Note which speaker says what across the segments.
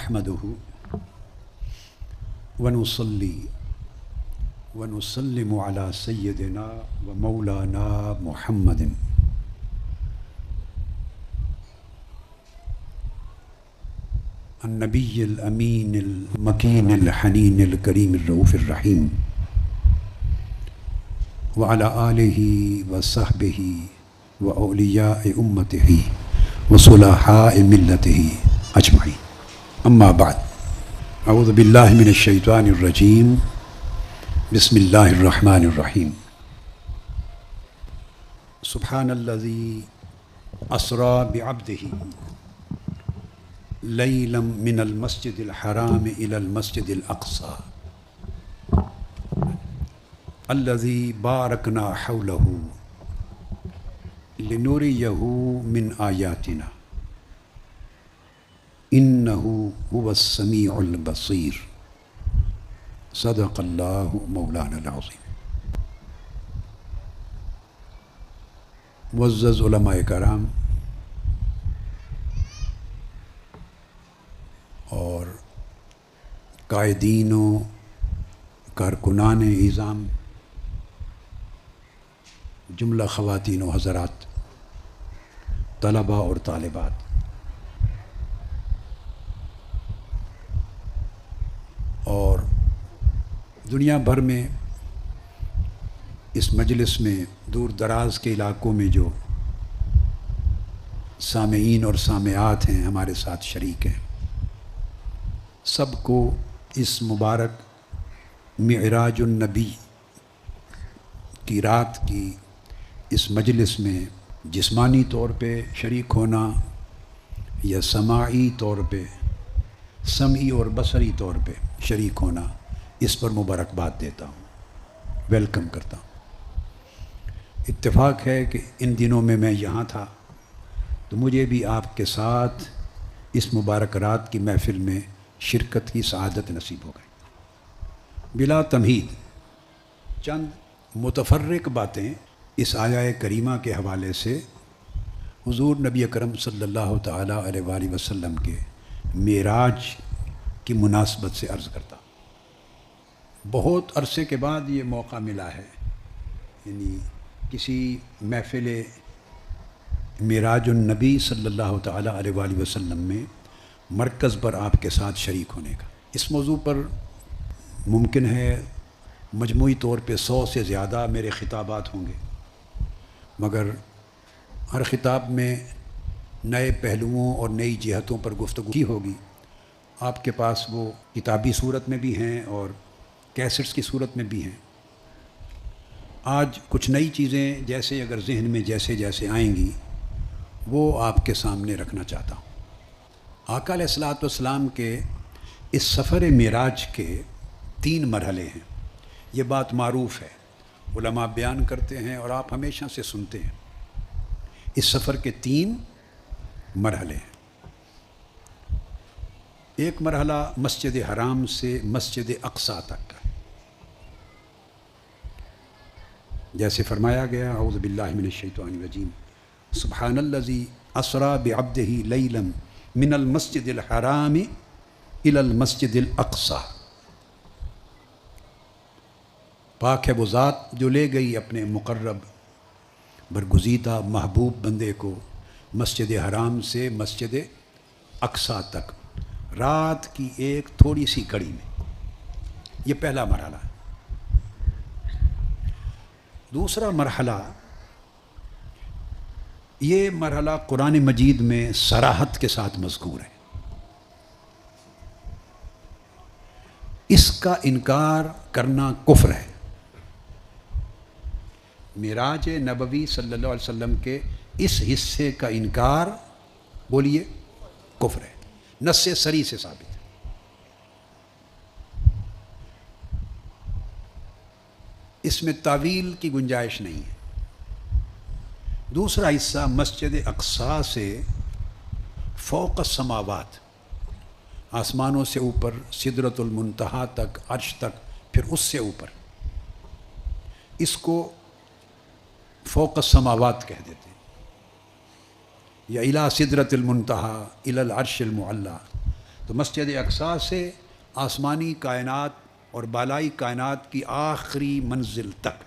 Speaker 1: نحمده ونصلي ونسلم على سيدنا ومولانا محمد النبي الأمين المكين الحنين الكريم الرؤوف الرحيم وعلى آله وصحبه وأولياء أمته وصلحاء ملته أجمعين. أما بعد، أعوذ بالله من الشيطان الرجيم. بسم الله الرحمن الرحيم. سبحان الذي أسرى بعبده ليلا من المسجد الحرام إلى المسجد الأقصى الذي باركنا حوله لنريه من آياتنا إنه هو السميع البصير. صدق اللہ مولانا العظیم. معزز علماء کرام اور قائدین و کارکنان اعظام، جملہ خواتین و حضرات، طلباء اور طالبات، اور دنیا بھر میں اس مجلس میں دور دراز کے علاقوں میں جو سامعین اور سامعات ہیں ہمارے ساتھ شریک ہیں، سب کو اس مبارک معراج النبی کی رات کی اس مجلس میں جسمانی طور پہ شریک ہونا یا سماعی طور پہ، سمعی اور بصری طور پہ شریک ہونا، اس پر مبارکباد دیتا ہوں، ویلکم کرتا ہوں. اتفاق ہے کہ ان دنوں میں یہاں تھا تو مجھے بھی آپ کے ساتھ اس مبارک رات کی محفل میں شرکت کی سعادت نصیب ہو گئی. بلا تمہید چند متفرق باتیں اس آیہ کریمہ کے حوالے سے حضور نبی اکرم صلی اللہ تعالیٰ علیہ وآلہ وسلم کے معراج کی مناسبت سے عرض کرتا ہوں. بہت عرصے کے بعد یہ موقع ملا ہے، یعنی کسی محفل معراج النبی صلی اللہ تعالیٰ علیہ وآلہ وسلم میں مرکز پر آپ کے ساتھ شریک ہونے کا. اس موضوع پر ممکن ہے مجموعی طور پہ 100 سے زیادہ میرے خطابات ہوں گے، مگر ہر خطاب میں نئے پہلوؤں اور نئی جہتوں پر گفتگو کی ہوگی. آپ کے پاس وہ کتابی صورت میں بھی ہیں اور کیسٹس کی صورت میں بھی ہیں. آج کچھ نئی چیزیں جیسے اگر ذہن میں جیسے جیسے آئیں گی وہ آپ کے سامنے رکھنا چاہتا ہوں. آقا علیہ الصلوۃ والسلام کے اس سفر معراج کے 3 مرحلے ہیں. یہ بات معروف ہے، علماء بیان کرتے ہیں اور آپ ہمیشہ سے سنتے ہیں. اس سفر کے 3 مرحلے ہیں. ایک مرحلہ مسجد حرام سے مسجد اقصیٰ تک کا، جیسے فرمایا گیا اعوذ باللہ من الشیطان الرجیم سبحان الذی اسری بعبدہ لیلا من المسجد الحرام الی المسجد الاقصیٰ. پاک ہے وہ ذات جو لے گئی اپنے مقرب برگزیدہ محبوب بندے کو مسجد حرام سے مسجد اقصیٰ تک رات کی ایک تھوڑی سی کڑی میں. یہ پہلا مرحلہ ہے. دوسرا مرحلہ، یہ مرحلہ قرآن مجید میں صراحت کے ساتھ مذکور ہے. اس کا انکار کرنا کفر ہے. معراج نبوی صلی اللہ علیہ وسلم کے اس حصے کا انکار بولیے کفر ہے، نص صریح سے ثابت ہے. اس میں تعویل کی گنجائش نہیں ہے. دوسرا حصہ مسجد اقصیٰ سے فوق السماوات، آسمانوں سے اوپر، سدرۃ المنتہا تک، عرش تک، پھر اس سے اوپر، اس کو فوق السماوات کہہ دیتے ہیں، یا الی سدرۃ المنتہا الی العرش المعلی. تو مسجد اقصیٰ سے آسمانی کائنات اور بالائی کائنات کی آخری منزل تک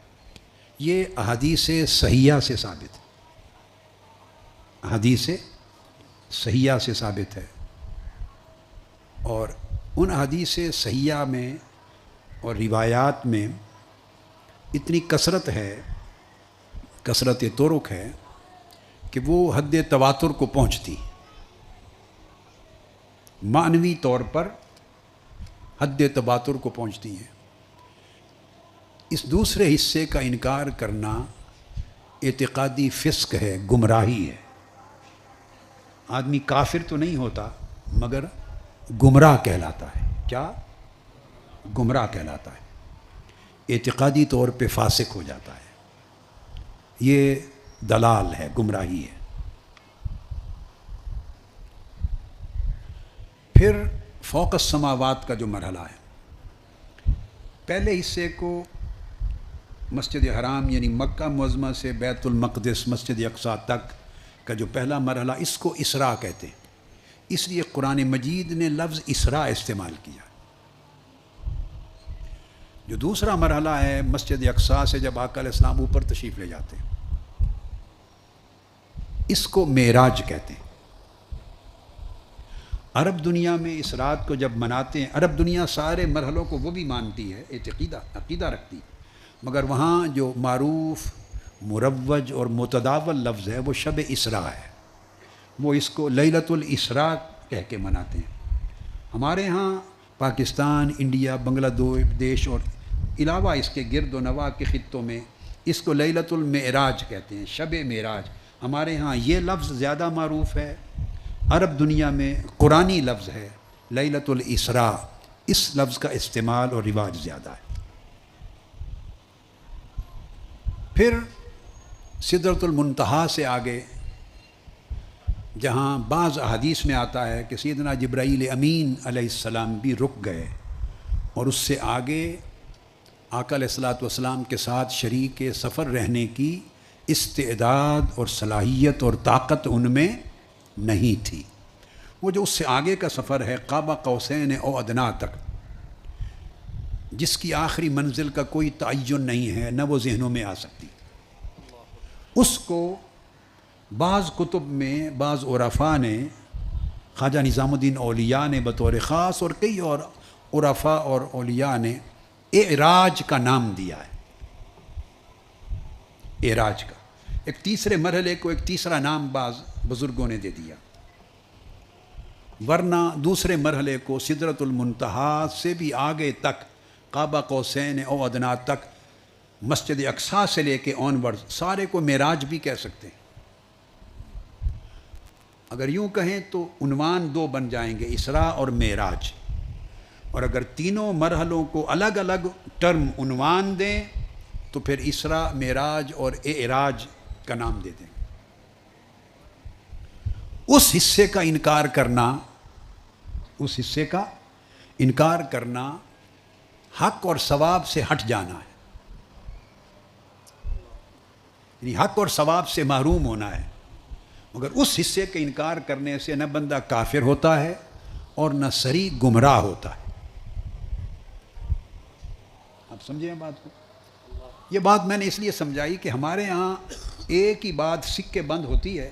Speaker 1: یہ احادیث صحیحہ سے ثابت ہے، احادیث صحیحہ سے ثابت ہے۔ اور ان حدیث صحیحہ میں اور روایات میں اتنی کثرت ہے، کثرت طرق ہے کہ وہ حد تواتر کو پہنچتی، معنوی طور پر حد تواتر کو پہنچتی ہیں۔ اس دوسرے حصے کا انکار کرنا اعتقادی فسق ہے، گمراہی ہے۔ آدمی کافر تو نہیں ہوتا مگر گمراہ کہلاتا ہے۔ کیا؟ گمراہ کہلاتا ہے، اعتقادی طور پہ فاسق ہو جاتا ہے۔ یہ دلال ہے، گمراہی ہے۔ پھر فوق السماوات کا جو مرحلہ ہے، پہلے حصے کو مسجد حرام یعنی مکہ معظمہ سے بیت المقدس مسجد اقصیٰ تک کا جو پہلا مرحلہ، اس کو اسراء کہتے ہیں۔ اس لیے قرآن مجید نے لفظ اسراء استعمال کیا۔ جو دوسرا مرحلہ ہے مسجد اقصیٰ سے جب آقا علیہ السلام اوپر تشریف لے جاتے ہیں، اس کو معراج کہتے ہیں۔ عرب دنیا میں اس رات کو جب مناتے ہیں، عرب دنیا سارے مرحلوں کو وہ بھی مانتی ہے، عقیدہ رکھتی ہے، مگر وہاں جو معروف، مروج اور متداول لفظ ہے وہ شب اسراء ہے۔ وہ اس کو لیلۃ الاسراء کہہ کے مناتے ہیں۔ ہمارے ہاں پاکستان، انڈیا، بنگلہ دیش اور علاوہ اس کے گرد و نواح کے خطوں میں اس کو لیلۃ المعراج کہتے ہیں، شب معراج۔ ہمارے ہاں یہ لفظ زیادہ معروف ہے، عرب دنیا میں قرآنی لفظ ہے لیلۃ الاسراء، اس لفظ کا استعمال اور رواج زیادہ ہے۔ پھر سدرۃ المنتہا سے آگے، جہاں بعض احادیث میں آتا ہے کہ سیدنا جبرائیل امین علیہ السلام بھی رک گئے، اور اس سے آگے آقا علیہ الصلوۃ والسلام کے ساتھ شریک سفر رہنے کی استعداد اور صلاحیت اور طاقت ان میں نہیں تھی۔ وہ جو اس سے آگے کا سفر ہے قاب قوسین او ادنیٰ تک، جس کی آخری منزل کا کوئی تعین نہیں ہے، نہ وہ ذہنوں میں آ سکتی، اس کو بعض کتب میں بعض عرفاء نے، خواجہ نظام الدین اولیاء نے بطور خاص اور کئی اور عرفاء اور اولیاء نے اعراج کا نام دیا ہے۔ اعراج کا ایک تیسرے مرحلے کو ایک تیسرا نام بعض بزرگوں نے دے دیا، ورنہ دوسرے مرحلے کو سدرۃ المنتہا سے بھی آگے تک، قاب قوسین او ادنیٰ تک، مسجد اقصیٰ سے لے کے آن ورڈ سارے کو معراج بھی کہہ سکتے ہیں۔ اگر یوں کہیں تو عنوان دو بن جائیں گے، اسراء اور معراج، اور اگر تینوں مرحلوں کو الگ الگ ٹرم عنوان دیں تو پھر اسراء، معراج اور اعراج کا نام دے دیں۔ اس حصے کا انکار کرنا حق اور ثواب سے ہٹ جانا ہے، یعنی حق اور ثواب سے محروم ہونا ہے۔ مگر اس حصے کے انکار کرنے سے نہ بندہ کافر ہوتا ہے اور نہ صریح گمراہ ہوتا ہے۔ آپ سمجھیں بات کو؟ یہ بات میں نے اس لیے سمجھائی کہ ہمارے ہاں ایک ہی بات سکے بند ہوتی ہے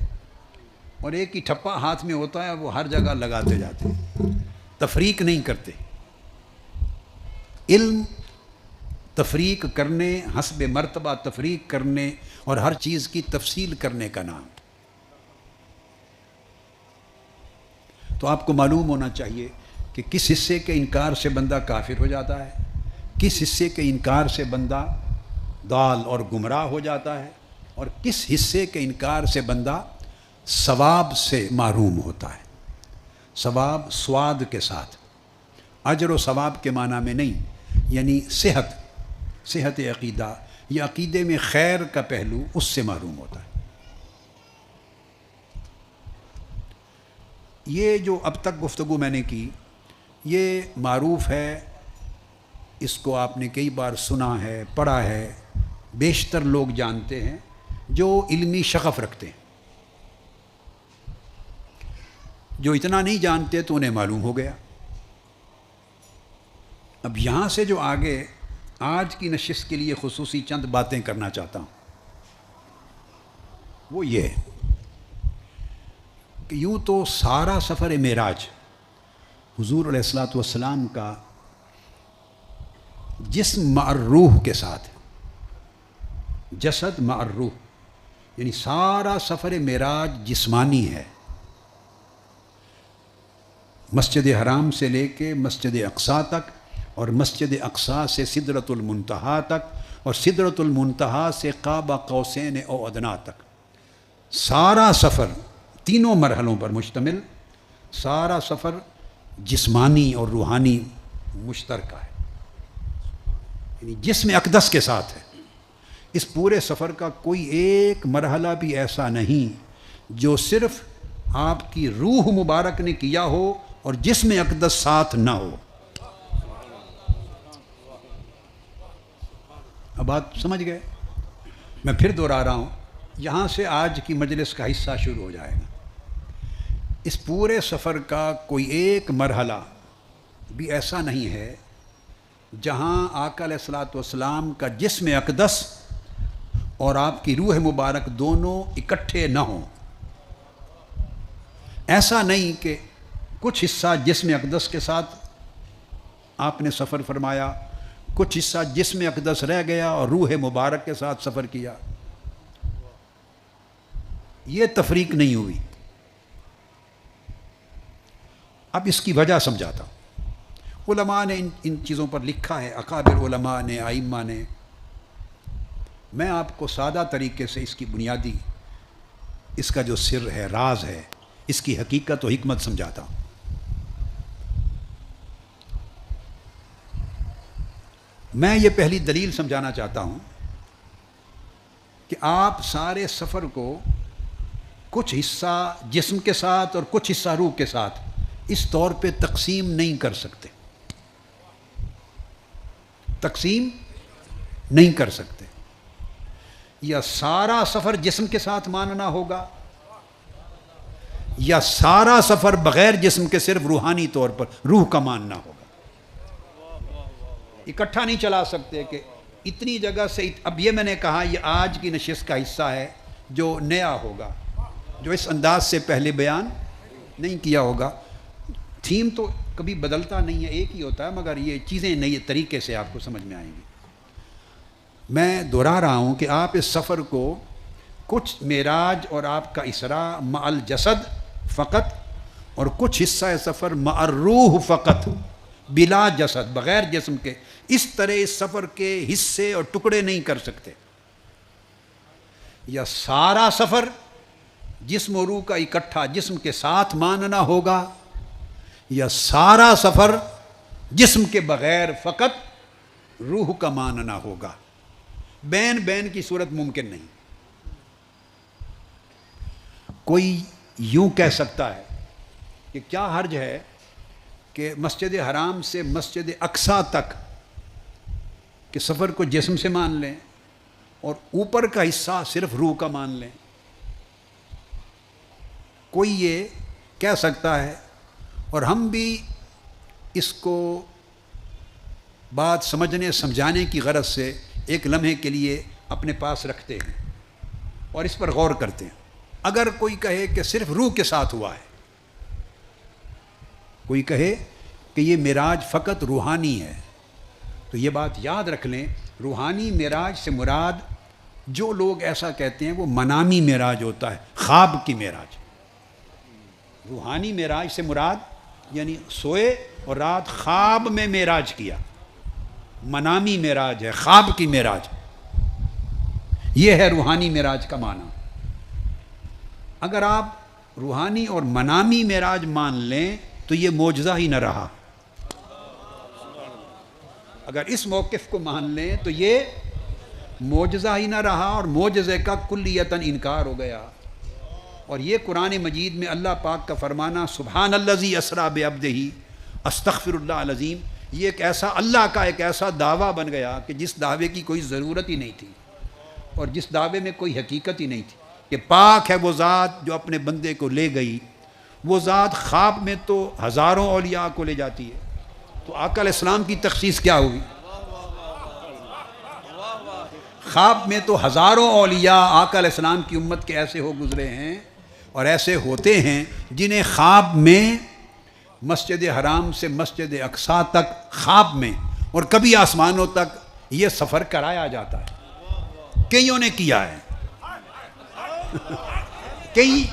Speaker 1: اور ایک ہی ٹھپا ہاتھ میں ہوتا ہے، وہ ہر جگہ لگاتے جاتے ہیں، تفریق نہیں کرتے۔ علم تفریق کرنے، حسب مرتبہ تفریق کرنے اور ہر چیز کی تفصیل کرنے کا نام۔ تو آپ کو معلوم ہونا چاہیے کہ کس حصے کے انکار سے بندہ کافر ہو جاتا ہے، کس حصے کے انکار سے بندہ ضال اور گمراہ ہو جاتا ہے، اور کس حصے کے انکار سے بندہ ثواب سے محروم ہوتا ہے۔ ثواب سواد کے ساتھ، اجر و ثواب کے معنی میں نہیں، یعنی صحت عقیدہ یا عقیدے میں خیر کا پہلو، اس سے محروم ہوتا ہے۔ یہ جو اب تک گفتگو میں نے کی، یہ معروف ہے، اس کو آپ نے کئی بار سنا ہے، پڑھا ہے، بیشتر لوگ جانتے ہیں جو علمی شغف رکھتے ہیں۔ جو اتنا نہیں جانتے تو انہیں معلوم ہو گیا۔ اب یہاں سے جو آگے آج کی نشست کے لیے خصوصی چند باتیں کرنا چاہتا ہوں وہ یہ ہے کہ یوں تو سارا سفر معراج حضور علیہ الصلوۃ والسلام کا جسم مع الروح کے ساتھ، جسد مع الروح، یعنی سارا سفر معراج جسمانی ہے، مسجد حرام سے لے کے مسجد اقصیٰ تک، اور مسجد اقصیٰ سے سدرۃ المنتہا تک، اور سدرۃ المنتہا سے قاب قوسین او ادنیٰ تک، سارا سفر تینوں مرحلوں پر مشتمل، سارا سفر جسمانی اور روحانی مشترکہ ہے، یعنی جسم اقدس کے ساتھ ہے۔ اس پورے سفر کا کوئی ایک مرحلہ بھی ایسا نہیں جو صرف آپ کی روح مبارک نے کیا ہو اور جسم اقدس ساتھ نہ ہو۔ اب بات سمجھ گئے؟ میں پھر دوہرا رہا ہوں، یہاں سے آج کی مجلس کا حصہ شروع ہو جائے گا۔ اس پورے سفر کا کوئی ایک مرحلہ بھی ایسا نہیں ہے جہاں آقا علیہ الصلوۃ والسلام کا جسم اقدس اور آپ کی روح مبارک دونوں اکٹھے نہ ہوں۔ ایسا نہیں کہ کچھ حصہ جسم اقدس کے ساتھ آپ نے سفر فرمایا، کچھ حصہ جسم اقدس رہ گیا اور روح مبارک کے ساتھ سفر کیا، یہ تفریق نہیں ہوئی۔ اب اس کی وجہ سمجھاتا ہوں۔ علماء نے ان چیزوں پر لکھا ہے، اکابر علماء نے، ائمہ نے۔ میں آپ کو سادہ طریقے سے اس کی بنیادی، اس کا جو سر ہے، راز ہے، اس کی حقیقت و حکمت سمجھاتا ہوں۔ میں یہ پہلی دلیل سمجھانا چاہتا ہوں کہ آپ سارے سفر کو کچھ حصہ جسم کے ساتھ اور کچھ حصہ روح کے ساتھ اس طور پہ تقسیم نہیں کر سکتے، تقسیم نہیں کر سکتے۔ یا سارا سفر جسم کے ساتھ ماننا ہوگا، یا سارا سفر بغیر جسم کے صرف روحانی طور پر روح کا ماننا ہوگا۔ اکٹھا نہیں چلا سکتے کہ اتنی جگہ سے۔ اب یہ میں نے کہا یہ آج کی نشست کا حصہ ہے جو نیا ہوگا، جو اس انداز سے پہلے بیان نہیں کیا ہوگا۔ تھیم تو کبھی بدلتا نہیں ہے، ایک ہی ہوتا ہے، مگر یہ چیزیں نئے طریقے سے آپ کو سمجھ میں آئیں گی۔ میں دہرا رہا ہوں کہ آپ اس سفر کو کچھ معراج اور آپ کا اسراء مع الجسد فقط، اور کچھ حصہ سفر مع الروح فقط، بلا جسد، بغیر جسم کے، اس طرح اس سفر کے حصے اور ٹکڑے نہیں کر سکتے۔ یا سارا سفر جسم و روح کا اکٹھا جسم کے ساتھ ماننا ہوگا، یا سارا سفر جسم کے بغیر فقط روح کا ماننا ہوگا۔ بین بین کی صورت ممکن نہیں۔ کوئی یوں کہہ سکتا ہے کہ کیا حرج ہے کہ مسجد حرام سے مسجد اقصیٰ تک کہ سفر کو جسم سے مان لیں اور اوپر کا حصہ صرف روح کا مان لیں۔ کوئی یہ کہہ سکتا ہے، اور ہم بھی اس کو بات سمجھنے سمجھانے کی غرض سے ایک لمحے کے لیے اپنے پاس رکھتے ہیں اور اس پر غور کرتے ہیں۔ اگر کوئی کہے کہ صرف روح کے ساتھ ہوا ہے، کوئی کہے کہ یہ معراج فقط روحانی ہے، تو یہ بات یاد رکھ لیں، روحانی معراج سے مراد، جو لوگ ایسا کہتے ہیں وہ منامی معراج ہوتا ہے، خواب کی معراج۔ روحانی معراج سے مراد یعنی سوئے اور رات خواب میں معراج کیا، منامی معراج ہے، خواب کی معراج، یہ ہے روحانی معراج کا معنی۔ اگر آپ روحانی اور منامی معراج مان لیں تو یہ معجزہ ہی نہ رہا۔ اگر اس موقف کو مان لیں تو یہ معجزہ ہی نہ رہا اور معجزے کا کلیتاً انکار ہو گیا۔ اور یہ قرآن مجید میں اللہ پاک کا فرمانا سبحان الذی اسریٰ بعبدہ استغفر اللہ العظیم، یہ ایک ایسا اللہ کا ایک ایسا دعویٰ بن گیا کہ جس دعوے کی کوئی ضرورت ہی نہیں تھی اور جس دعوے میں کوئی حقیقت ہی نہیں تھی، کہ پاک ہے وہ ذات جو اپنے بندے کو لے گئی وہ ذات خواب میں تو ہزاروں اولیاء کو لے جاتی ہے، تو آقا علیہ السلام کی تخصیص کیا ہوئی؟ خواب میں تو ہزاروں اولیاء آقا علیہ السلام کی امت کے ایسے ہو گزرے ہیں اور ایسے ہوتے ہیں جنہیں خواب میں مسجد حرام سے مسجد اقصیٰ تک خواب میں اور کبھی آسمانوں تک یہ سفر کرایا جاتا ہے، کئیوں نے کیا ہے،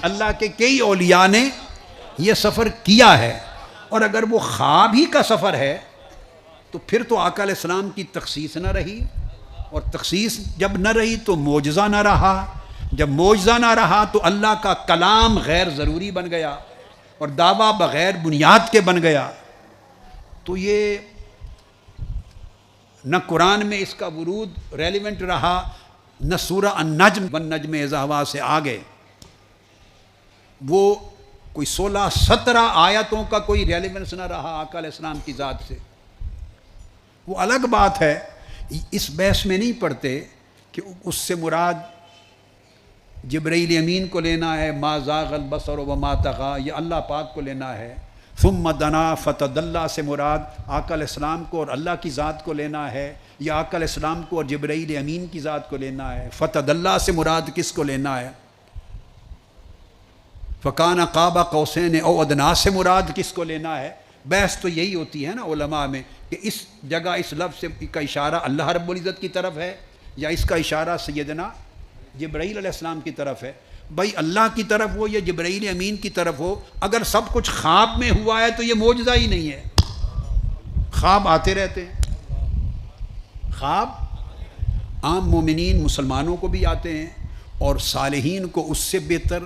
Speaker 1: اللہ کے کئی اولیاء نے یہ سفر کیا ہے۔ اور اگر وہ خواب ہی کا سفر ہے تو پھر تو آقا علیہ السلام کی تخصیص نہ رہی، اور تخصیص جب نہ رہی تو معجزہ نہ رہا، جب معجزہ نہ رہا تو اللہ کا کلام غیر ضروری بن گیا اور دعویٰ بغیر بنیاد کے بن گیا۔ تو یہ نہ قرآن میں اس کا ورود ریلیونٹ رہا، نہ سورہ النجم والنجم اذا ہوا سے آگے وہ کوئی 16-17 آیتوں کا کوئی ریلیونس نہ رہا آقا علیہ السلام کی ذات سے۔ وہ الگ بات ہے، اس بحث میں نہیں پڑھتے کہ اس سے مراد جبرائیل امین کو لینا ہے، ما زاغ البصر وما طغی، یہ اللہ پاک کو لینا ہے۔ ثم دنا فتدلی سے مراد آقا علیہ السلام کو اور اللہ کی ذات کو لینا ہے، یا آقا علیہ السلام کو اور جبرائیل امین کی ذات کو لینا ہے۔ فتدلی سے مراد کس کو لینا ہے؟ فکان قاب قوسین او ادنیٰ سے مراد کس کو لینا ہے؟ بحث تو یہی ہوتی ہے نا علماء میں کہ اس جگہ اس لفظ کا اشارہ اللہ رب العزت کی طرف ہے یا اس کا اشارہ سیدنا جبرائیل علیہ السلام کی طرف ہے۔ بھائی اللہ کی طرف ہو یا جبرائیل امین کی طرف ہو، اگر سب کچھ خواب میں ہوا ہے تو یہ معجزہ ہی نہیں ہے۔ خواب آتے رہتے ہیں، خواب عام مومنین مسلمانوں کو بھی آتے ہیں اور صالحین کو اس سے بہتر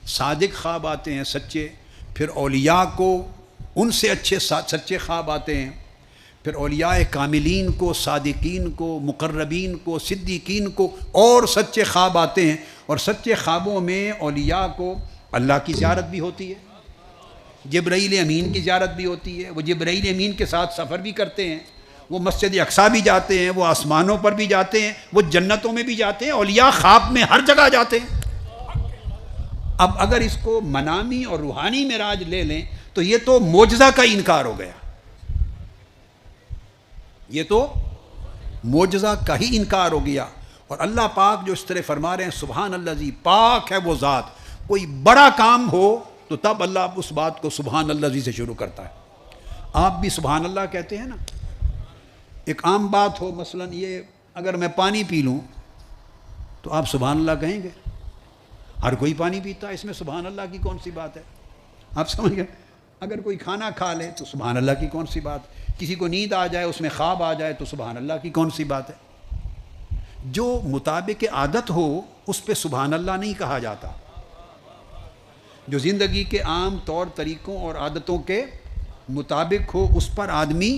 Speaker 1: صادق خواب آتے ہیں، سچے، پھر اولیاء کو ان سے اچھے سچے خواب آتے ہیں، پھر اولیاء کاملین کو، صادقین کو، مقربین کو، صدیقین کو اور سچے خواب آتے ہیں، اور سچے خوابوں میں اولیاء کو اللہ کی زیارت بھی ہوتی ہے، جبرائیل امین کی زیارت بھی ہوتی ہے، وہ جبرائیل امین کے ساتھ سفر بھی کرتے ہیں، وہ مسجد اقصیٰ بھی جاتے ہیں، وہ آسمانوں پر بھی جاتے ہیں، وہ جنتوں میں بھی جاتے ہیں، اولیاء خواب میں ہر جگہ جاتے ہیں۔ اب اگر اس کو منامی اور روحانی معراج لے لیں تو یہ تو معجزہ کا انکار ہو گیا، یہ تو معجزہ کا ہی انکار ہو گیا۔ اور اللہ پاک جو اس طرح فرما رہے ہیں سبحان الذی، پاک ہے وہ ذات، کوئی بڑا کام ہو تو تب اللہ اس بات کو سبحان الذی سے شروع کرتا ہے۔ آپ بھی سبحان اللہ کہتے ہیں نا، ایک عام بات ہو، مثلا یہ اگر میں پانی پی لوں تو آپ سبحان اللہ کہیں گے؟ ہر کوئی پانی پیتا ہے، اس میں سبحان اللہ کی کون سی بات ہے؟ آپ سمجھ گئے؟ اگر کوئی کھانا کھا لے تو سبحان اللہ کی کون سی بات؟ کسی کو نیند آ جائے، اس میں خواب آ جائے تو سبحان اللہ کی کون سی بات ہے؟ جو مطابق عادت ہو اس پہ سبحان اللہ نہیں کہا جاتا، جو زندگی کے عام طور طریقوں اور عادتوں کے مطابق ہو اس پر آدمی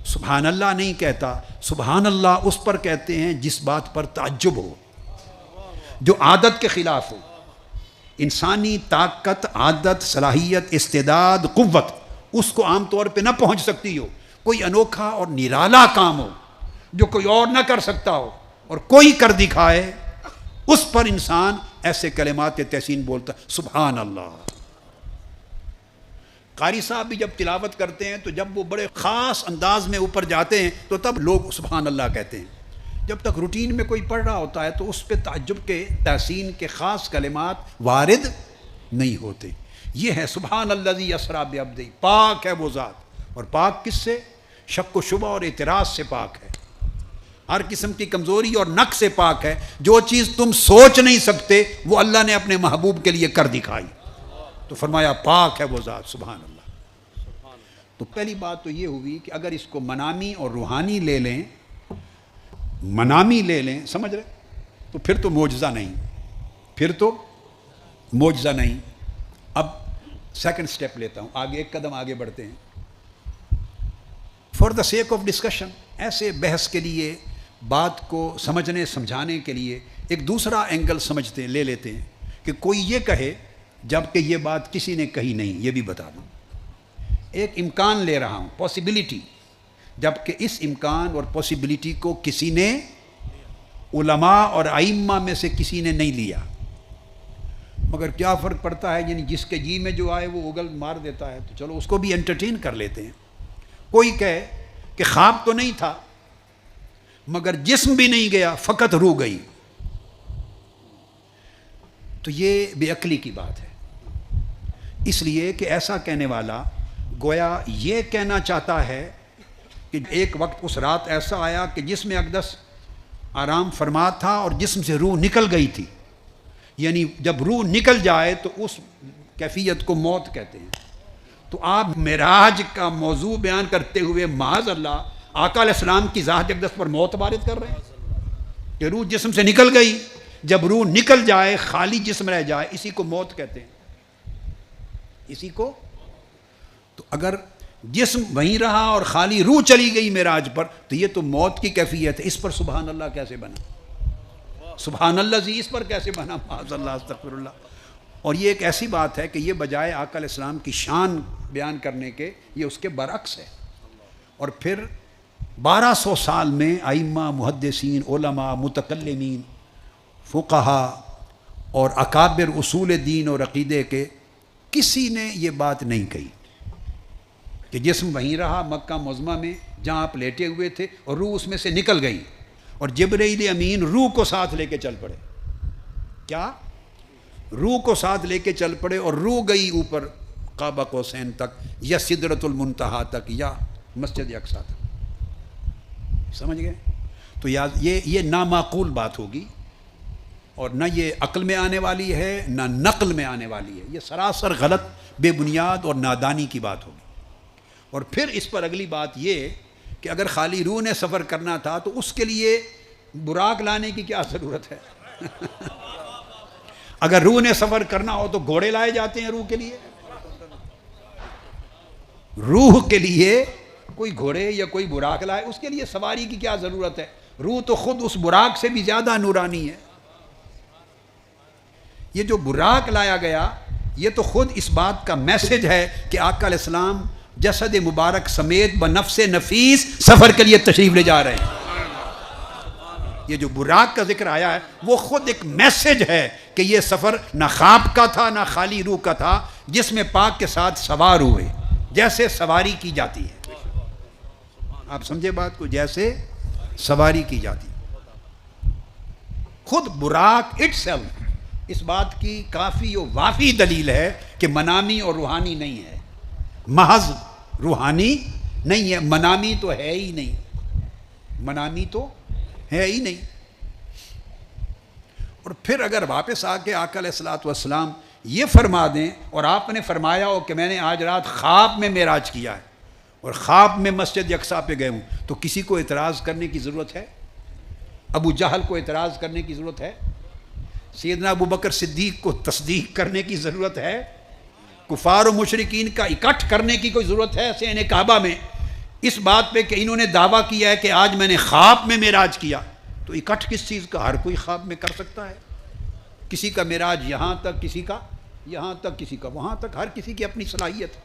Speaker 1: سبحان اللہ نہیں کہتا، سبحان اللہ اس پر کہتے ہیں جس بات پر تعجب ہو، جو عادت کے خلاف ہو، انسانی طاقت، عادت، صلاحیت، استعداد، قوت اس کو عام طور پہ نہ پہنچ سکتی ہو، کوئی انوکھا اور نرالا کام ہو جو کوئی اور نہ کر سکتا ہو اور کوئی کر دکھائے، اس پر انسان ایسے کلمات تحسین بولتا ہے سبحان اللہ۔ قاری صاحب بھی جب تلاوت کرتے ہیں تو جب وہ بڑے خاص انداز میں اوپر جاتے ہیں تو تب لوگ سبحان اللہ کہتے ہیں، جب تک روٹین میں کوئی پڑھ رہا ہوتا ہے تو اس پہ تعجب کے، تحسین کے خاص کلمات وارد نہیں ہوتے۔ یہ ہے سبحان الذی اسریٰ بعبدہ، پاک ہے وہ ذات، اور پاک کس سے؟ شک و شبہ اور اعتراض سے پاک ہے، ہر قسم کی کمزوری اور نقص سے پاک ہے۔ جو چیز تم سوچ نہیں سکتے وہ اللہ نے اپنے محبوب کے لیے کر دکھائی، تو فرمایا پاک ہے وہ ذات، سبحان اللہ۔ تو پہلی بات تو یہ ہوئی کہ اگر اس کو منامی اور روحانی لے لیں، منامی لے لیں، سمجھ رہے، تو پھر تو معجزہ نہیں، پھر تو معجزہ نہیں۔ اب سیکنڈ سٹیپ لیتا ہوں، آگے ایک قدم آگے بڑھتے ہیں۔ For the sake of discussion, ایسے بحث کے لیے، بات کو سمجھنے سمجھانے کے لیے ایک دوسرا اینگل سمجھتے لے لیتے ہیں کہ کوئی یہ کہے جب کہ یہ بات کسی نے کہی نہیں، یہ بھی بتا دوں، ایک امکان لے رہا ہوں، پاسبلٹی، جبکہ اس امکان اور پاسبلٹی کو کسی نے، علماء اور ائمہ میں سے کسی نے نہیں لیا۔ مگر کیا فرق پڑتا ہے، یعنی جس کے جی میں جو آئے وہ اگل مار دیتا ہے، تو چلو اس کو بھی انٹرٹین کر لیتے ہیں۔ کوئی کہے کہ خواب تو نہیں تھا مگر جسم بھی نہیں گیا، فقط روح گئی، تو یہ بے عقلی کی بات ہے۔ اس لیے کہ ایسا کہنے والا گویا یہ کہنا چاہتا ہے کہ ایک وقت اس رات ایسا آیا کہ جسم اقدس آرام فرما تھا اور جسم سے روح نکل گئی تھی، یعنی جب روح نکل جائے تو اس کیفیت کو موت کہتے ہیں۔ تو آپ معراج کا موضوع بیان کرتے ہوئے معاذ اللہ آقا علیہ السلام کی ذات اقدس پر موت وارد کر رہے ہیں کہ روح جسم سے نکل گئی۔ جب روح نکل جائے، خالی جسم رہ جائے، اسی کو موت کہتے ہیں، اسی کو۔ تو اگر جسم وہیں رہا اور خالی روح چلی گئی معراج پر تو یہ تو موت کی کیفیت ہے۔ اس پر سبحان اللہ کیسے بنا؟ سبحان اللہ زی اس پر کیسے بنا؟ معاذ اللہ، استغفر اللہ۔ اور یہ ایک ایسی بات ہے کہ یہ بجائے آقا علیہ السلام کی شان بیان کرنے کے، یہ اس کے برعکس ہے۔ اور پھر 1200 سال میں ائمہ، محدثین، علماء، متکلمین، فقہا اور اکابر اصول دین اور عقیدے کے کسی نے یہ بات نہیں کہی کہ جسم وہیں رہا مکہ معظمہ میں جہاں آپ لیٹے ہوئے تھے اور روح اس میں سے نکل گئی، اور جبرائیل امین روح کو ساتھ لے کے چل پڑے۔ کیا؟ روح کو ساتھ لے کے چل پڑے، اور روح گئی اوپر قاب قوسین تک، یا سدرۃ المنتہا تک، یا مسجد اقصیٰ تک۔ سمجھ گئے؟ تو یہ نامعقول بات ہوگی، اور نہ یہ عقل میں آنے والی ہے نہ نقل میں آنے والی ہے، یہ سراسر غلط، بے بنیاد اور نادانی کی بات ہوگی۔ اور پھر اس پر اگلی بات یہ کہ اگر خالی روح نے سفر کرنا تھا تو اس کے لیے براق لانے کی کیا ضرورت ہے؟ اگر روح نے سفر کرنا ہو تو گھوڑے لائے جاتے ہیں روح کے لیے؟ روح کے لیے کوئی گھوڑے یا کوئی براق لائے، اس کے لیے سواری کی کیا ضرورت ہے؟ روح تو خود اس براق سے بھی زیادہ نورانی ہے۔ یہ جو براق لایا گیا یہ تو خود اس بات کا میسج ہے کہ آقا علیہ السلام جسد مبارک سمیت بنفس نفیس سفر کے لیے تشریف لے جا رہے ہیں۔ یہ جو براق کا ذکر آیا ہے وہ خود ایک میسج ہے کہ یہ سفر نہ خواب کا تھا نہ خالی روح کا تھا، جس میں پاک کے ساتھ سوار ہوئے، جیسے سواری کی جاتی ہے۔ آپ سمجھے بات کو؟ جیسے سواری کی جاتی ہے۔ خود براق اٹسیلف اس بات کی کافی و وافی دلیل ہے کہ منامی اور روحانی نہیں ہے، محض روحانی نہیں ہے، منامی تو ہے ہی نہیں، منامی تو ہے ہی نہیں۔ اور پھر اگر واپس آ کے آقا علیہ الصلوۃ والسلام یہ فرما دیں اور آپ نے فرمایا ہو کہ میں نے آج رات خواب میں معراج کیا ہے اور خواب میں مسجد اقصیٰ پہ گئے ہوں، تو کسی کو اعتراض کرنے کی ضرورت ہے؟ ابو جہل کو اعتراض کرنے کی ضرورت ہے؟ سیدنا ابو بکر صدیق کو تصدیق کرنے کی ضرورت ہے؟ کفار و مشرکین کا اکٹھ کرنے کی کوئی ضرورت ہے سین کعبہ میں اس بات پہ کہ انہوں نے دعویٰ کیا ہے کہ آج میں نے خواب میں معراج کیا؟ تو اکٹھ کس چیز کا؟ ہر کوئی خواب میں کر سکتا ہے، کسی کا معراج یہاں تک، کسی کا یہاں تک، کسی کا وہاں تک، ہر کسی کی اپنی صلاحیت۔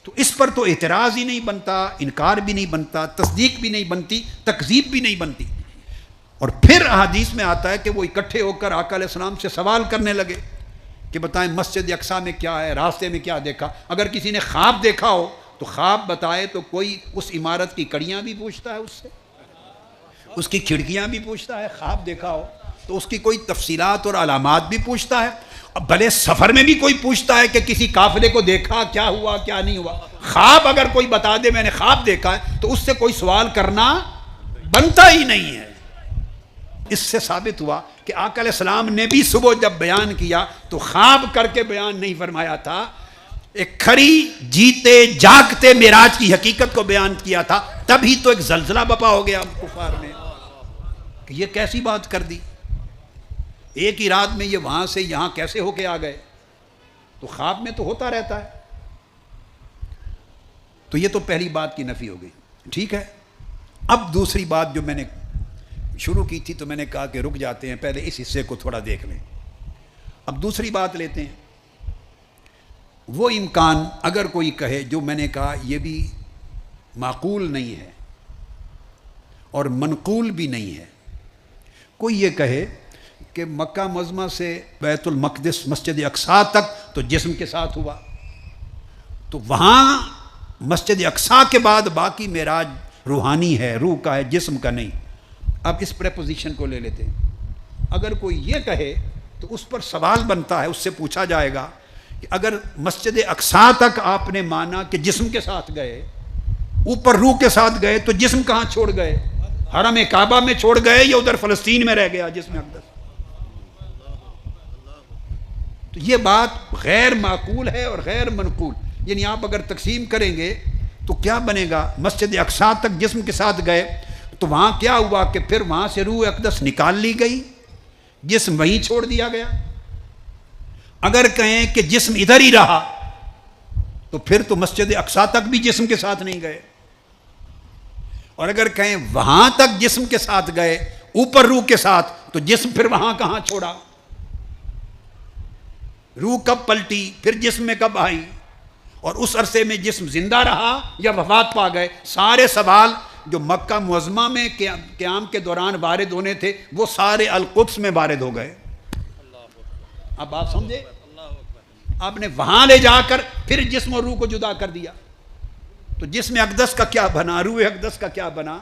Speaker 1: تو اس پر تو اعتراض ہی نہیں بنتا، انکار بھی نہیں بنتا، تصدیق بھی نہیں بنتی، تکذیب بھی نہیں بنتی۔ اور پھر احادیث میں آتا ہے کہ وہ اکٹھے ہو کر آقا علیہ السلام سے سوال کرنے لگے کہ بتائیں مسجد اقصیٰ میں کیا ہے، راستے میں کیا دیکھا؟ اگر کسی نے خواب دیکھا ہو تو خواب بتائے، تو کوئی اس عمارت کی کڑیاں بھی پوچھتا ہے اس سے، اس کی کھڑکیاں بھی پوچھتا ہے۔ خواب دیکھا ہو تو اس کی کوئی تفصیلات اور علامات بھی پوچھتا ہے۔ اب بھلے سفر میں بھی کوئی پوچھتا ہے کہ کسی قافلے کو دیکھا، کیا ہوا کیا نہیں ہوا۔ خواب اگر کوئی بتا دے میں نے خواب دیکھا ہے تو اس سے کوئی سوال کرنا بنتا ہی نہیں ہے۔ اس سے ثابت ہوا کہ آقا علیہ السلام نے بھی صبح جب بیان کیا تو خواب کر کے بیان نہیں فرمایا تھا، ایک کھڑی جیتے جاگتے معراج کی حقیقت کو بیان کیا تھا۔ تب ہی تو ایک زلزلہ بپا ہو گیا کفار میں کہ یہ کیسی بات کر دی، ایک ہی رات میں یہ وہاں سے یہاں کیسے ہو کے آ گئے؟ تو خواب میں تو ہوتا رہتا ہے۔ تو یہ تو پہلی بات کی نفی ہو گئی، ٹھیک ہے۔ اب دوسری بات جو میں نے شروع کی تھی تو میں نے کہا کہ رک جاتے ہیں، پہلے اس حصے کو تھوڑا دیکھ لیں۔ اب دوسری بات لیتے ہیں، وہ امکان اگر کوئی کہے جو میں نے کہا یہ بھی معقول نہیں ہے اور منقول بھی نہیں ہے، کوئی یہ کہے کہ مکہ معظمہ سے بیت المقدس مسجد اقصیٰ تک تو جسم کے ساتھ ہوا، تو وہاں مسجد اقصیٰ کے بعد باقی معراج روحانی ہے، روح کا ہے، جسم کا نہیں۔ اب اس پریپوزیشن کو لے لیتے ہیں۔ اگر کوئی یہ کہے تو اس پر سوال بنتا ہے، اس سے پوچھا جائے گا کہ اگر مسجد اقصیٰ تک آپ نے مانا کہ جسم کے ساتھ گئے، اوپر روح کے ساتھ گئے، تو جسم کہاں چھوڑ گئے؟ حرم کعبہ میں چھوڑ گئے یا ادھر فلسطین میں رہ گیا جسم اقدس؟ تو یہ بات غیر معقول ہے اور غیر منقول۔ یعنی آپ اگر تقسیم کریں گے تو کیا بنے گا؟ مسجد اقصیٰ تک جسم کے ساتھ گئے تو وہاں کیا ہوا کہ پھر وہاں سے روح اقدس نکال لی گئی، جسم وہیں چھوڑ دیا گیا۔ اگر کہیں کہ جسم ادھر ہی رہا تو پھر تو مسجد اقصیٰ تک بھی جسم کے ساتھ نہیں گئے، اور اگر کہیں وہاں تک جسم کے ساتھ گئے اوپر روح کے ساتھ تو جسم پھر وہاں کہاں چھوڑا؟ روح کب پلٹی، پھر جسم میں کب آئی، اور اس عرصے میں جسم زندہ رہا یا وفات پا گئے؟ سارے سوال جو مکہ معظمہ میں قیام کے دوران وارد ہونے تھے وہ سارے القدس میں وارد ہو گئے۔ اب آپ سمجھے؟ آپ نے وہاں لے جا کر پھر جسم اور روح کو جدا کر دیا، تو جسم اقدس کا کیا بنا، روح اقدس کا کیا بنا؟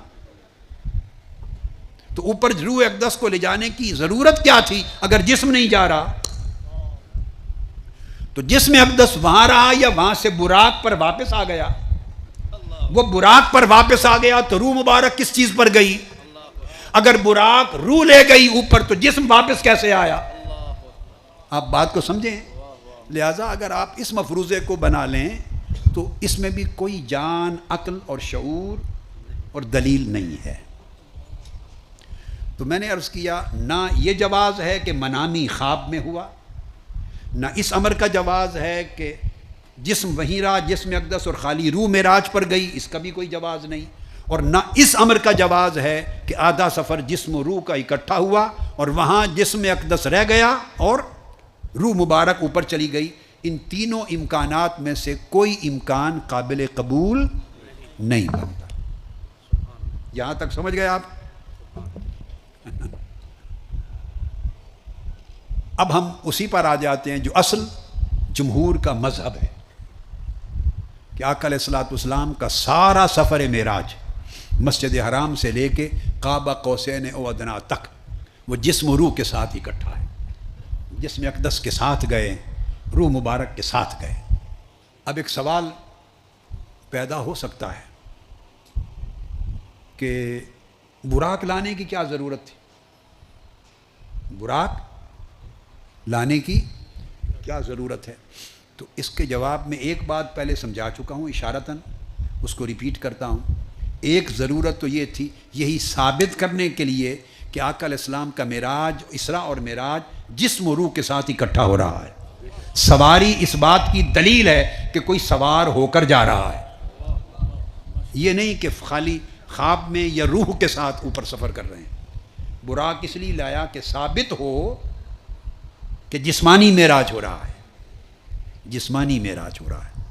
Speaker 1: تو اوپر روح اقدس کو لے جانے کی ضرورت کیا تھی اگر جسم نہیں جا رہا؟ تو جسم اقدس وہاں رہا یا وہاں سے براق پر واپس آ گیا؟ وہ براق پر واپس آ گیا تو روح مبارک کس چیز پر گئی؟ اگر براق روح لے گئی اوپر تو جسم واپس کیسے آیا؟ آپ بات کو سمجھیں۔ لہذا اگر آپ اس مفروضے کو بنا لیں تو اس میں بھی کوئی جان، عقل اور شعور اور دلیل نہیں ہے۔ تو میں نے عرض کیا نہ یہ جواز ہے کہ منامی خواب میں ہوا، نہ اس امر کا جواز ہے کہ جسم وہیں رہا، جسم اقدس اور خالی روح معراج پر گئی، اس کا بھی کوئی جواز نہیں، اور نہ اس امر کا جواز ہے کہ آدھا سفر جسم و روح کا اکٹھا ہوا اور وہاں جسم اقدس رہ گیا اور روح مبارک اوپر چلی گئی۔ ان تینوں امکانات میں سے کوئی امکان قابل قبول نہیں بنتا۔ یہاں تک سمجھ گئے آپ؟ اب ہم اسی پر آ جاتے ہیں جو اصل جمہور کا مذہب ہے کہ آقا علیہ الصلوۃ والسلام کا سارا سفر معراج مسجد حرام سے لے کے قاب قوسین او ادنا تک وہ جسم و روح کے ساتھ اکٹھا ہے۔ جسم اقدس کے ساتھ گئے، روح مبارک کے ساتھ گئے۔ اب ایک سوال پیدا ہو سکتا ہے کہ براق لانے کی کیا ضرورت تھی؟ براق لانے کی کیا ضرورت ہے؟ تو اس کے جواب میں ایک بات پہلے سمجھا چکا ہوں اشارتاً، اس کو ریپیٹ کرتا ہوں۔ ایک ضرورت تو یہ تھی، یہی ثابت کرنے کے لیے کہ آقا علیہ السلام کا معراج، اسراء اور معراج جسم و روح کے ساتھ اکٹھا ہو رہا ہے۔ سواری اس بات کی دلیل ہے کہ کوئی سوار ہو کر جا رہا ہے، یہ نہیں کہ خالی خواب میں یا روح کے ساتھ اوپر سفر کر رہے ہیں۔ براق اس لیے لایا کہ ثابت ہو کہ جسمانی معراج ہو رہا ہے، جسمانی معراج ہو رہا ہے۔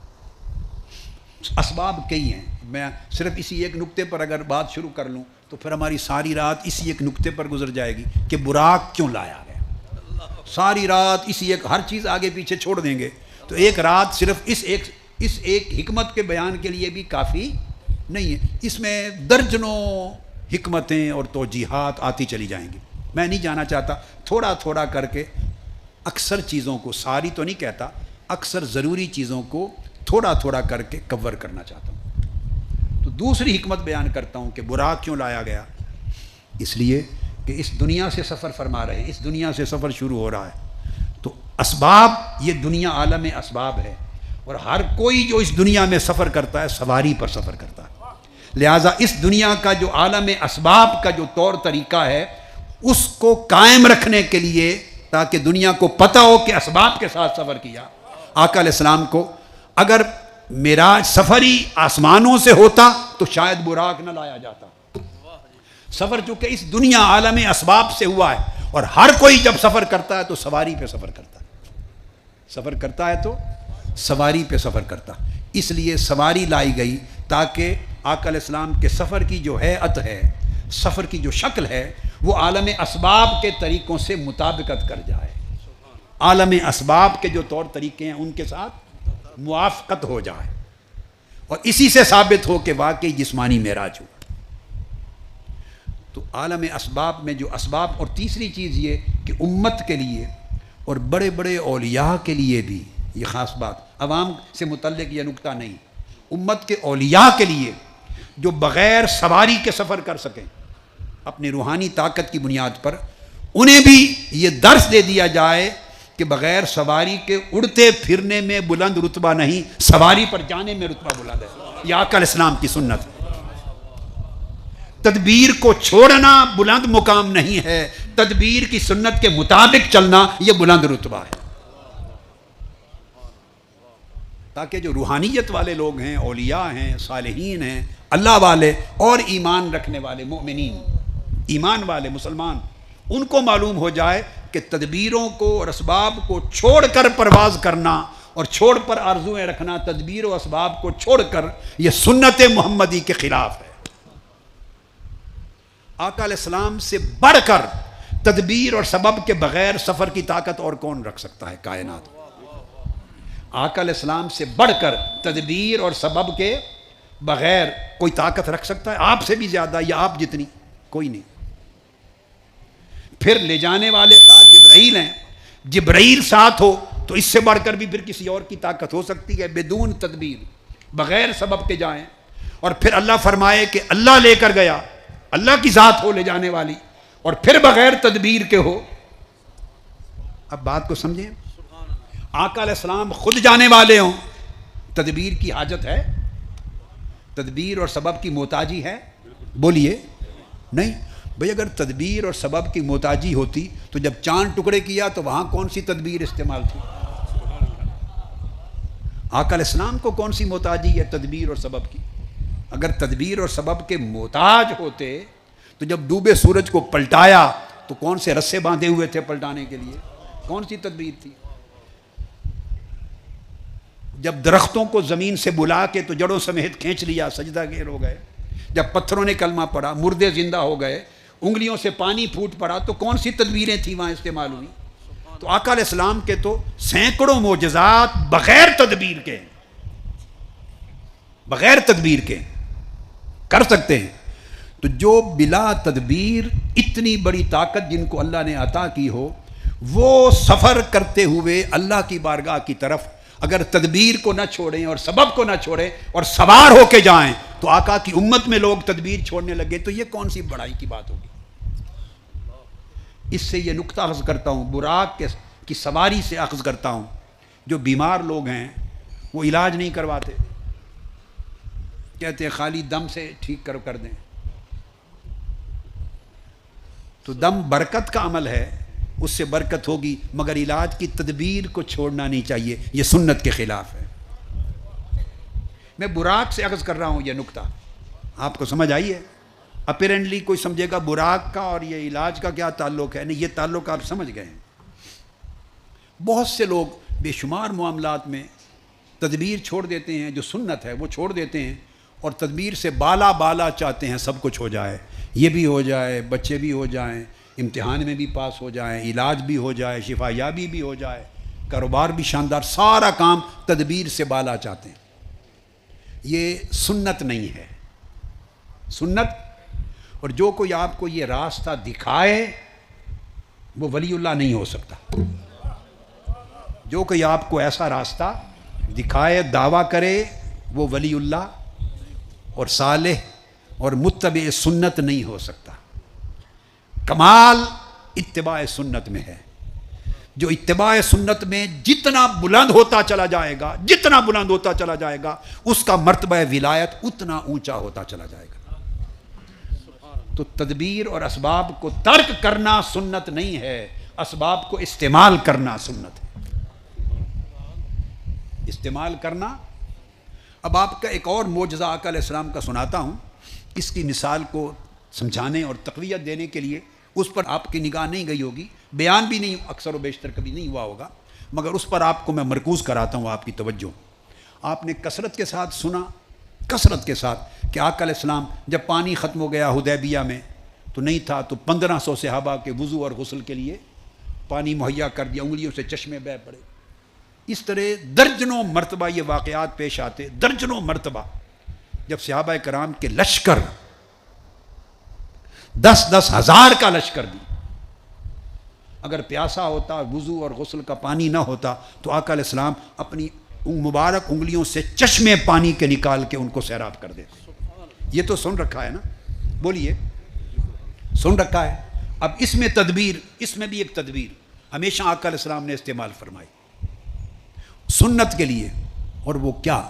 Speaker 1: اسباب کئی ہیں، میں صرف اسی ایک نقطے پر اگر بات شروع کر لوں تو پھر ہماری ساری رات اسی ایک نقطے پر گزر جائے گی کہ براق کیوں لایا گیا۔ ساری رات اسی ایک، ہر چیز آگے پیچھے چھوڑ دیں گے تو ایک رات صرف اس ایک حکمت کے بیان کے لیے بھی کافی نہیں ہے۔ اس میں درجنوں حکمتیں اور توجیحات آتی چلی جائیں گی۔ میں نہیں جانا چاہتا، تھوڑا تھوڑا کر کے اکثر چیزوں کو، ساری تو نہیں کہتا، اکثر ضروری چیزوں کو تھوڑا تھوڑا کر کے کور کرنا چاہتا ہوں۔ تو دوسری حکمت بیان کرتا ہوں کہ براق کیوں لایا گیا۔ اس لیے کہ اس دنیا سے سفر فرما رہے ہیں، اس دنیا سے سفر شروع ہو رہا ہے، تو اسباب، یہ دنیا عالم اسباب ہے، اور ہر کوئی جو اس دنیا میں سفر کرتا ہے سواری پر سفر کرتا ہے۔ لہٰذا اس دنیا کا جو عالم اسباب کا جو طور طریقہ ہے اس کو قائم رکھنے کے لیے، تاکہ دنیا کو پتہ ہو کہ اسباب کے ساتھ سفر کیا۔ آقا علیہ السلام کو اگر معراج سفر ہی آسمانوں سے ہوتا تو شاید براق نہ لایا جاتا۔ سفر چونکہ اس دنیا عالم اسباب سے ہوا ہے، اور ہر کوئی جب سفر کرتا ہے تو سواری پہ سفر کرتا ہے، سفر کرتا ہے تو سواری پہ سفر کرتا، اس لیے سواری لائی گئی تاکہ آقا علیہ السلام کے سفر کی جو ہیئت ہے، سفر کی جو شکل ہے، وہ عالم اسباب کے طریقوں سے مطابقت کر جائے، عالم اسباب کے جو طور طریقے ہیں ان کے ساتھ موافقت ہو جائے، اور اسی سے ثابت ہو کہ واقعی جسمانی معراج ہو۔ تو عالم اسباب میں جو اسباب، اور تیسری چیز یہ کہ امت کے لیے اور بڑے بڑے اولیاء کے لیے بھی یہ خاص بات، عوام سے متعلق یہ نکتہ نہیں، امت کے اولیاء کے لیے جو بغیر سواری کے سفر کر سکیں اپنی روحانی طاقت کی بنیاد پر، انہیں بھی یہ درس دے دیا جائے کہ بغیر سواری کے اڑتے پھرنے میں بلند رتبہ نہیں، سواری پر جانے میں رتبہ بلند ہے۔ یہ آقا علیہ السلام کی سنت ہے۔ تدبیر کو چھوڑنا بلند مقام نہیں ہے، تدبیر کی سنت کے مطابق چلنا یہ بلند رتبہ ہے، تاکہ جو روحانیت والے لوگ ہیں، اولیاء ہیں، صالحین ہیں، اللہ والے اور ایمان رکھنے والے مومنین، ایمان والے مسلمان، ان کو معلوم ہو جائے کہ تدبیروں کو اور اسباب کو چھوڑ کر پرواز کرنا اور چھوڑ پر آرزویں رکھنا، تدبیر و اسباب کو چھوڑ کر یہ سنت محمدی کے خلاف ہے۔ آقا علیہ السلام سے بڑھ کر تدبیر اور سبب کے بغیر سفر کی طاقت اور کون رکھ سکتا ہے کائنات؟ آقا علیہ السلام سے بڑھ کر تدبیر اور سبب کے بغیر کوئی طاقت رکھ سکتا ہے؟ آپ سے بھی زیادہ یا آپ جتنی؟ کوئی نہیں۔ پھر لے جانے والے ساتھ جبرائیل ہیں، جبرائیل ساتھ ہو تو اس سے بڑھ کر بھی پھر کسی اور کی طاقت ہو سکتی ہے؟ بدون تدبیر، بغیر سبب کے جائیں، اور پھر اللہ فرمائے کہ اللہ لے کر گیا، اللہ کی ذات ہو لے جانے والی، اور پھر بغیر تدبیر کے ہو۔ اب بات کو سمجھیں، آقا علیہ السلام خود جانے والے ہوں، تدبیر کی حاجت ہے؟ تدبیر اور سبب کی محتاجی ہے؟ بولیے نہیں بھئی، اگر تدبیر اور سبب کی محتاجی ہوتی تو جب چاند ٹکڑے کیا تو وہاں کون سی تدبیر استعمال تھی؟ آقا علیہ السلام کو کون سی محتاجی ہے تدبیر اور سبب کی؟ اگر تدبیر اور سبب کے محتاج ہوتے تو جب ڈوبے سورج کو پلٹایا تو کون سے رسے باندھے ہوئے تھے پلٹانے کے لیے؟ کون سی تدبیر تھی؟ جب درختوں کو زمین سے بلا کے تو جڑوں سمیت کھینچ لیا، سجدہ گیر ہو گئے، جب پتھروں نے کلمہ پڑھا، مردے زندہ ہو گئے، انگلیوں سے پانی پھوٹ پڑا، تو کون سی تدبیریں تھیں وہاں استعمال ہوئی؟ تو آقا علیہ السلام کے تو سینکڑوں معجزات بغیر تدبیر کے، بغیر تدبیر کے کر سکتے ہیں۔ تو جو بلا تدبیر اتنی بڑی طاقت جن کو اللہ نے عطا کی ہو، وہ سفر کرتے ہوئے اللہ کی بارگاہ کی طرف اگر تدبیر کو نہ چھوڑیں اور سبب کو نہ چھوڑیں اور سوار ہو کے جائیں، تو آقا کی امت میں لوگ تدبیر چھوڑنے لگے تو یہ کون سی بڑائی کی بات ہوگی؟ اس سے یہ نقطہ اخذ کرتا ہوں، براق کی سواری سے اخذ کرتا ہوں، جو بیمار لوگ ہیں وہ علاج نہیں کرواتے، کہتے ہیں خالی دم سے ٹھیک کر دیں، تو دم برکت کا عمل ہے، اس سے برکت ہوگی، مگر علاج کی تدبیر کو چھوڑنا نہیں چاہیے، یہ سنت کے خلاف ہے۔ میں براق سے اخذ کر رہا ہوں یہ نقطہ، آپ کو سمجھ آئی ہے؟ اپیرنٹلی کوئی سمجھے گا براق کا اور یہ علاج کا کیا تعلق ہے، نہیں، یہ تعلق آپ سمجھ گئے ہیں۔ بہت سے لوگ بے شمار معاملات میں تدبیر چھوڑ دیتے ہیں، جو سنت ہے وہ چھوڑ دیتے ہیں، اور تدبیر سے بالا چاہتے ہیں سب کچھ ہو جائے، یہ بھی ہو جائے، بچے بھی ہو جائیں، امتحان میں بھی پاس ہو جائیں، علاج بھی ہو جائے، شفا یابی بھی ہو جائے، کاروبار بھی شاندار، سارا کام تدبیر سے بالا چاہتے ہیں۔ یہ سنت نہیں ہے، سنت، اور جو کوئی آپ کو یہ راستہ دکھائے وہ ولی اللہ نہیں ہو سکتا۔ جو کوئی آپ کو ایسا راستہ دکھائے، دعویٰ کرے، وہ ولی اللہ اور صالح اور متبع سنت نہیں ہو سکتا۔ کمال اتباع سنت میں ہے، جو اتباع سنت میں جتنا بلند ہوتا چلا جائے گا، جتنا بلند ہوتا چلا جائے گا، اس کا مرتبہ ولایت اتنا اونچا ہوتا چلا جائے گا۔ تو تدبیر اور اسباب کو ترک کرنا سنت نہیں ہے، اسباب کو استعمال کرنا سنت ہے، استعمال کرنا۔ اب آپ کا ایک اور معجزہ آقا علیہ السلام کا سناتا ہوں، اس کی مثال کو سمجھانے اور تقویت دینے کے لیے، اس پر آپ کی نگاہ نہیں گئی ہوگی، بیان بھی نہیں اکثر و بیشتر کبھی نہیں ہوا ہوگا، مگر اس پر آپ کو میں مرکوز کراتا ہوں آپ کی توجہ۔ آپ نے کثرت کے ساتھ سنا، کثرت کے ساتھ، کہ آقا علیہ السلام جب پانی ختم ہو گیا حدیبیہ میں، تو نہیں تھا تو 1500 صحابہ کے وضو اور غسل کے لیے پانی مہیا کر دیا، انگلیوں سے چشمے بہہ پڑے۔ اس طرح درجنوں مرتبہ یہ واقعات پیش آتے، درجنوں مرتبہ جب صحابہ کرام کے لشکر 10-10 ہزار کا لشکر بھی اگر پیاسا ہوتا، وضو اور غسل کا پانی نہ ہوتا تو آقا علیہ السلام اپنی مبارک انگلیوں سے چشمے پانی کے نکال کے ان کو سیراب کر دیتے۔ یہ تو سن رکھا ہے نا، بولیے سن رکھا ہے۔ اب اس میں تدبیر، اس میں بھی ایک تدبیر ہمیشہ آقا علیہ السلام نے استعمال فرمائی سنت کے لیے، اور وہ کیا؟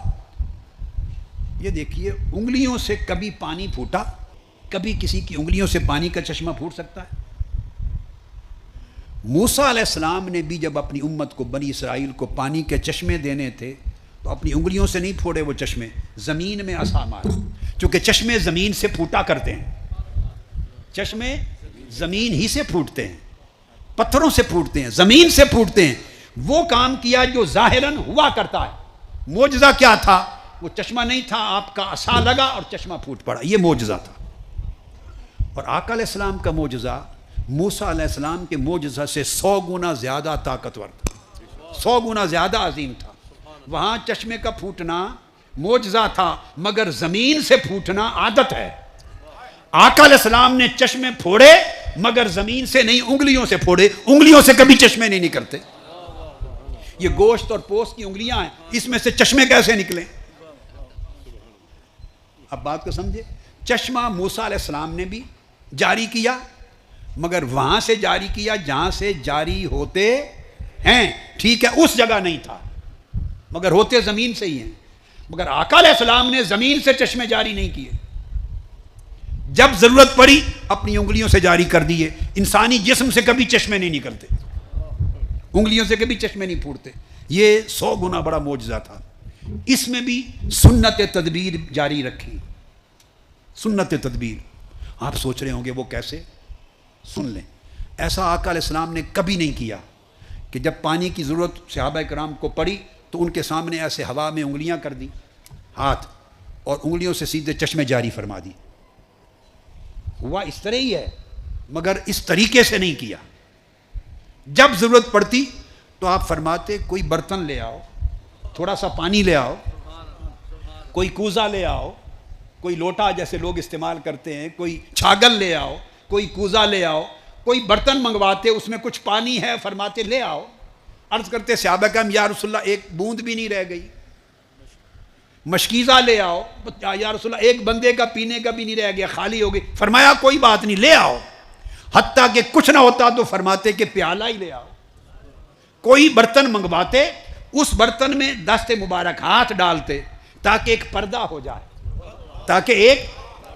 Speaker 1: یہ دیکھیے، انگلیوں سے کبھی پانی پھوٹا؟ کبھی کسی کی انگلیوں سے پانی کا چشمہ پھوٹ سکتا ہے؟ موسیٰ علیہ السلام نے بھی جب اپنی امت کو، بنی اسرائیل کو پانی کے چشمے دینے تھے تو اپنی انگلیوں سے نہیں پھوڑے وہ چشمے، زمین میں عصا مارا، چونکہ چشمے زمین سے پھوٹا کرتے ہیں، چشمے زمین ہی سے پھوٹتے ہیں، پتھروں سے پھوٹتے ہیں، زمین سے پھوٹتے ہیں۔ وہ کام کیا جو ظاہراً ہوا کرتا ہے۔ معجزہ کیا تھا؟ وہ چشمہ نہیں تھا، آپ کا عصا لگا اور چشمہ پھوٹ پڑا، یہ معجزہ تھا۔ اور آقا علیہ السلام کا معجزہ موسیٰ علیہ السلام کے معجزہ سے 100 گنا زیادہ طاقتور تھا، 100 گنا زیادہ عظیم تھا۔ وہاں چشمے کا پھوٹنا معجزہ تھا، مگر زمین سے پھوٹنا عادت ہے۔ آقا علیہ السلام نے چشمے پھوڑے مگر زمین سے نہیں، انگلیوں سے پھوڑے، انگلیوں سے کبھی چشمے نہیں نکلتے۔ یہ گوشت اور پوست کی انگلیاں ہیں، اس میں سے چشمے کیسے نکلیں؟ اب بات کو سمجھے، چشمہ موسیٰ علیہ السلام نے بھی جاری کیا، مگر وہاں سے جاری کیا جہاں سے جاری ہوتے ہیں، ٹھیک ہے، اس جگہ نہیں تھا، مگر ہوتے زمین سے ہی ہیں۔ مگر آقا علیہ السلام نے زمین سے چشمے جاری نہیں کیے، جب ضرورت پڑی اپنی انگلیوں سے جاری کر دیے۔ انسانی جسم سے کبھی چشمے نہیں نکلتے، انگلیوں سے کبھی چشمے نہیں پھوٹتے، یہ 100 گنا بڑا معجزہ تھا۔ اس میں بھی سنت تدبیر جاری رکھی، سنت تدبیر۔ آپ سوچ رہے ہوں گے وہ کیسے؟ سن لیں، ایسا آقا علیہ السلام نے کبھی نہیں کیا کہ جب پانی کی ضرورت صحابہ کرام کو پڑی تو ان کے سامنے ایسے ہوا میں انگلیاں کر دی، ہاتھ، اور انگلیوں سے سیدھے چشمے جاری فرما دی۔ ہوا اس طرح ہی ہے، مگر اس طریقے سے نہیں کیا۔ جب ضرورت پڑتی تو آپ فرماتے کوئی برتن لے آؤ، تھوڑا سا پانی لے آؤ، کوئی کوزہ لے آؤ، کوئی لوٹا جیسے لوگ استعمال کرتے ہیں، کوئی چھاگل لے آؤ، کوئی کوزہ لے آؤ، کوئی برتن منگواتے اس میں کچھ پانی ہے، فرماتے لے آؤ۔ عرض کرتے صحابہ کرام یا رسول اللہ ایک بوند بھی نہیں رہ گئی۔ مشکیزہ لے آؤ، یا رسول اللہ ایک بندے کا پینے کا بھی نہیں رہ گیا، خالی ہو گئی۔ فرمایا کوئی بات نہیں، لے آؤ۔ حتیٰ کہ کچھ نہ ہوتا تو فرماتے کہ پیالہ ہی لے آؤ۔ کوئی برتن منگواتے، اس برتن میں دست مبارک ہاتھ ڈالتے تاکہ ایک پردہ ہو جائے، تاکہ ایک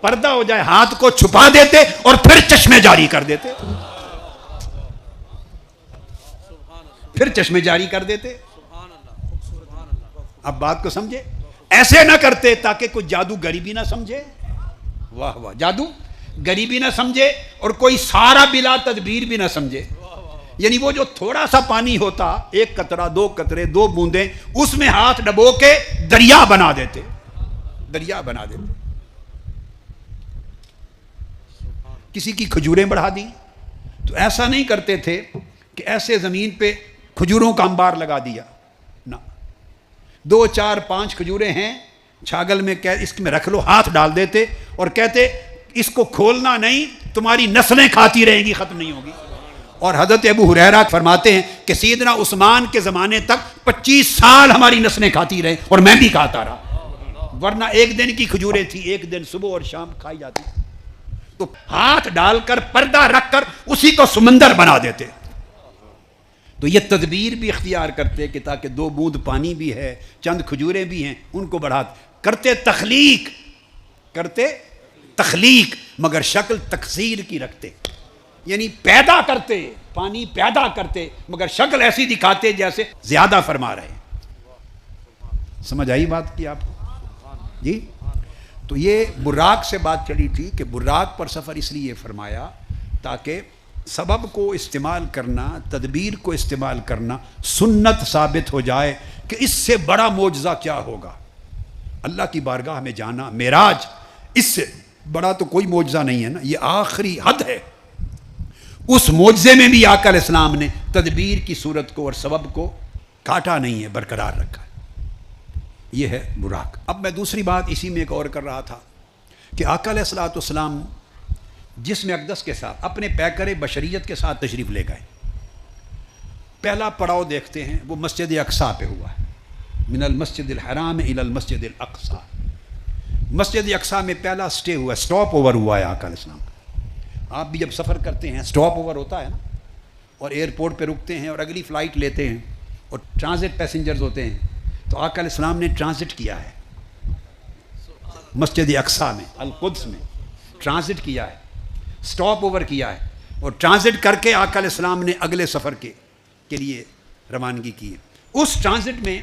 Speaker 1: پردہ ہو جائے، ہاتھ کو چھپا دیتے اور پھر چشمے جاری کر دیتے، پھر چشمے جاری کر دیتے۔ اب بات کو سمجھے، ایسے نہ کرتے تاکہ کوئی جادو غریبی نہ سمجھے، واہ واہ، جادو غریبی نہ سمجھے، اور کوئی سارا بلا تدبیر بھی نہ سمجھے۔ یعنی وہ جو تھوڑا سا پانی ہوتا، ایک قطرہ، 2 قطرے، 2 بوندیں، اس میں ہاتھ ڈبو کے دریا بنا دیتے، دریا بنا دیتے۔ کسی کی کھجوریں بڑھا دی تو ایسا نہیں کرتے تھے کہ ایسے زمین پہ کھجوروں کا انبار لگا دیا، نہ، 2 4 5 کھجوریں ہیں چھاگل میں، اس میں رکھ لو، ہاتھ ڈال دیتے اور کہتے اس کو کھولنا نہیں، تمہاری نسلیں کھاتی رہیں گی، ختم نہیں ہوگی۔ اور حضرت ابو ہریرہ فرماتے ہیں کہ سیدنا عثمان کے زمانے تک 25 سال ہماری نسلیں کھاتی رہیں اور میں بھی کھاتا رہا، ورنہ ایک دن کی کھجوریں تھی، ایک دن صبح اور شام کھائی جاتی، تو ہاتھ ڈال کر پردہ رکھ کر اسی کو سمندر بنا دیتے۔ تو یہ تدبیر بھی اختیار کرتے کہ تاکہ 2 بوند پانی بھی ہے، چند کھجوریں بھی ہیں، ان کو بڑھاتے، کرتے تخلیق، کرتے تخلیق، مگر شکل تکثیر کی رکھتے، یعنی پیدا کرتے، پانی پیدا کرتے، مگر شکل ایسی دکھاتے جیسے زیادہ فرما رہے ہیں۔ سمجھ آئی بات کی آپ کو؟ جی، تو یہ براق سے بات چلی تھی کہ براق پر سفر اس لیے فرمایا تاکہ سبب کو استعمال کرنا، تدبیر کو استعمال کرنا سنت ثابت ہو جائے کہ اس سے بڑا معجزہ کیا ہوگا۔ اللہ کی بارگاہ میں جانا، معراج، اس سے بڑا تو کوئی معجزہ نہیں ہے نا، یہ آخری حد ہے۔ اس معجزے میں بھی آقا علیہ السلام نے تدبیر کی صورت کو اور سبب کو کاٹا نہیں ہے، برقرار رکھا ہے۔ یہ ہے براق۔ اب میں دوسری بات اسی میں ایک اور کر رہا تھا کہ آقا علیہ الصلوۃ والسلام جسم اقدس کے ساتھ اپنے پیکر بشریت کے ساتھ تشریف لے گئے۔ پہلا پڑاؤ دیکھتے ہیں وہ مسجد اقصیٰ پہ ہوا ہے، من المسجد الحرام الی المسجد الاقصیٰ۔ مسجد اقصیٰ میں پہلا سٹے ہوا، سٹاپ اوور ہوا ہے آقا علیہ السلام کا۔ آپ بھی جب سفر کرتے ہیں سٹاپ اوور ہوتا ہے نا، اور ایئرپورٹ پہ رکتے ہیں اور اگلی فلائٹ لیتے ہیں اور ٹرانزٹ پیسنجرز ہوتے ہیں، تو آقا علیہ السلام نے ٹرانزٹ کیا ہے مسجد اقصیٰ میں، القدس میں ٹرانزٹ کیا ہے، سٹاپ اوور کیا ہے، اور ٹرانزٹ کر کے آقا علیہ السلام نے اگلے سفر کے لیے روانگی کی ہے۔ اس ٹرانزٹ میں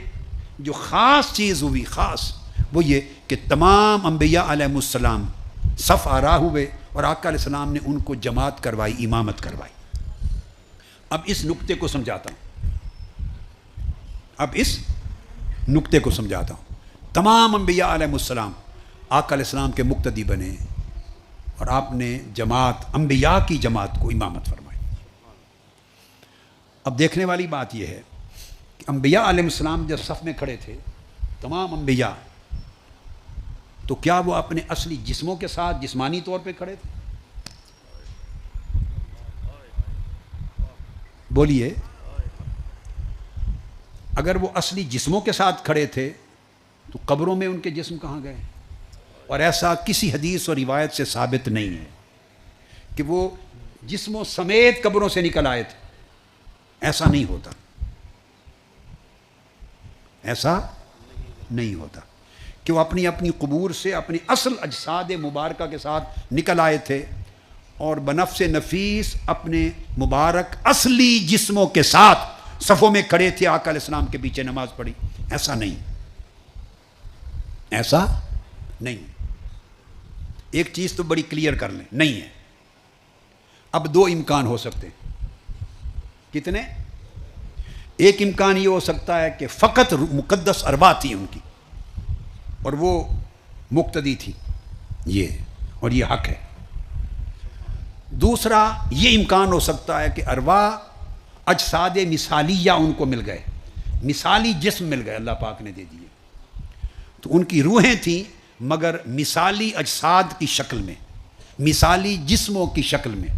Speaker 1: جو خاص چیز ہوئی، خاص وہ یہ کہ تمام انبیاء علیہ السلام صف آرا ہوئے اور آقا علیہ السلام نے ان کو جماعت کروائی، امامت کروائی۔ اب اس نقطے کو سمجھاتا ہوں، تمام انبیاء علیہ السلام آقا علیہ السلام کے مقتدی بنے اور آپ نے جماعت، انبیاء کی جماعت کو امامت فرمائی۔ اب دیکھنے والی بات یہ ہے کہ انبیاء علیہ السلام جب صف میں کھڑے تھے، تمام انبیاء، تو کیا وہ اپنے اصلی جسموں کے ساتھ جسمانی طور پہ کھڑے تھے؟ بولیے، اگر وہ اصلی جسموں کے ساتھ کھڑے تھے تو قبروں میں ان کے جسم کہاں گئے؟ اور ایسا کسی حدیث اور روایت سے ثابت نہیں ہے کہ وہ جسموں سمیت قبروں سے نکل آئے تھے۔ ایسا نہیں ہوتا کہ وہ اپنی اپنی قبور سے اپنی اصل اجساد مبارکہ کے ساتھ نکل آئے تھے اور بنفس نفیس اپنے مبارک اصلی جسموں کے ساتھ صفوں میں کھڑے تھے، آقا علیہ السلام کے پیچھے نماز پڑھی۔ ایسا نہیں۔ ایک چیز تو بڑی کلیئر کر لیں، نہیں ہے۔ اب دو امکان ہو سکتے ہیں۔ کتنے؟ ایک امکان یہ ہو سکتا ہے کہ فقط مقدس ارواح تھی ان کی اور وہ مقتدی تھی، اور یہ حق ہے۔ دوسرا یہ امکان ہو سکتا ہے کہ ارواح اجساد مثالیہ ان کو مل گئے، مثالی جسم مل گئے، اللہ پاک نے دے دیے، تو ان کی روحیں تھیں مگر مثالی اجساد کی شکل میں، مثالی جسموں کی شکل میں۔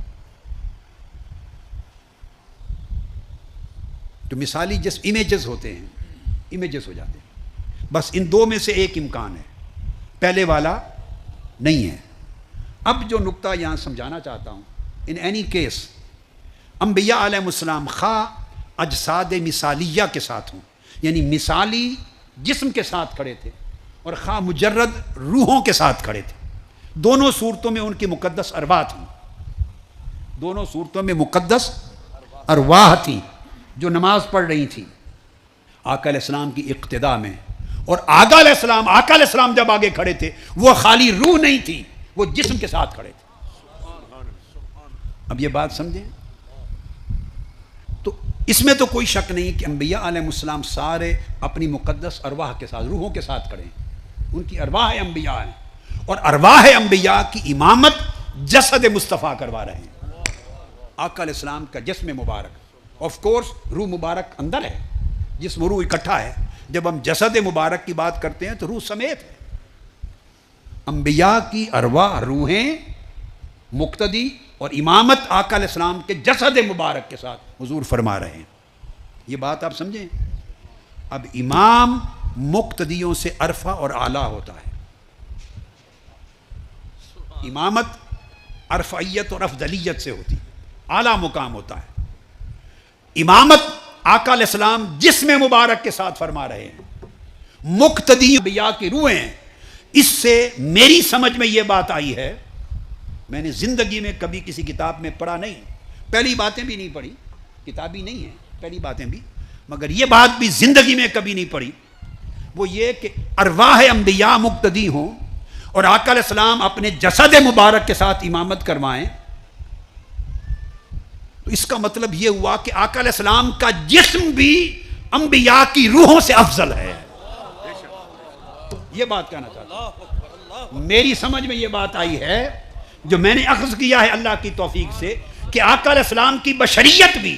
Speaker 1: تو مثالی جسم امیجز ہوتے ہیں، امیجز ہو جاتے ہیں۔ بس ان دو میں سے ایک امکان ہے، پہلے والا نہیں ہے۔ اب جو نقطہ یہاں سمجھانا چاہتا ہوں، ان اینی کیس انبیاء علیہ السلام خواہ اجساد مثالیہ کے ساتھ ہوں، یعنی مثالی جسم کے ساتھ کھڑے تھے، اور خواہ مجرد روحوں کے ساتھ کھڑے تھے، دونوں صورتوں میں ان کی مقدس ارواح تھیں، دونوں صورتوں میں مقدس ارواح تھیں جو نماز پڑھ رہی تھیں آقا علیہ السلام کی اقتداء میں۔ اور آقا علیہ السلام جب آگے کھڑے تھے وہ خالی روح نہیں تھی، وہ جسم کے ساتھ کھڑے تھے۔ اب یہ بات سمجھیں، تو اس میں تو کوئی شک نہیں کہ انبیاء علیہ السلام سارے اپنی مقدس ارواح کے ساتھ، روحوں کے ساتھ کھڑے ہیں، ان کی ارواح انبیاء ہیں، اور ارواح انبیاء کی امامت جسد مصطفیٰ کروا رہے ہیں۔ آقا علیہ السلام کا جسم مبارک، آف کورس روح مبارک اندر ہے، جسم روح اکٹھا ہے۔ جب ہم جسد مبارک کی بات کرتے ہیں تو روح سمیت ہے۔ انبیاء کی ارواح، روحیں، مقتدی اور امامت آقا علیہ السلام کے جسد مبارک کے ساتھ حضور فرما رہے ہیں۔ یہ بات آپ سمجھیں۔ اب امام مقتدیوں سے عرفہ اور اعلیٰ ہوتا ہے۔ امامت عرفیت اور افضلیت سے ہوتی، اعلیٰ مقام ہوتا ہے۔ امامت آقا علیہ السلام جسم مبارک کے ساتھ فرما رہے ہیں، مقتدی انبیاء کی روحیں۔ اس سے میری سمجھ میں یہ بات آئی ہے، میں نے زندگی میں کبھی کسی کتاب میں پڑھا نہیں، پہلی باتیں بھی نہیں پڑھی، کتابی نہیں ہے پہلی باتیں بھی، مگر یہ بات بھی زندگی میں کبھی نہیں پڑھی، وہ یہ کہ ارواح انبیاء مقتدی ہوں اور آقا علیہ السلام اپنے جسد مبارک کے ساتھ امامت کروائیں، تو اس کا مطلب یہ ہوا کہ آقا علیہ السلام کا جسم بھی انبیاء کی روحوں سے افضل ہے۔ یہ بات کہنا چاہتا ہوں۔ میری سمجھ میں یہ بات آئی ہے جو میں نے اخذ کیا ہے اللہ کی توفیق سے کہ آقا علیہ السلام کی بشریت بھی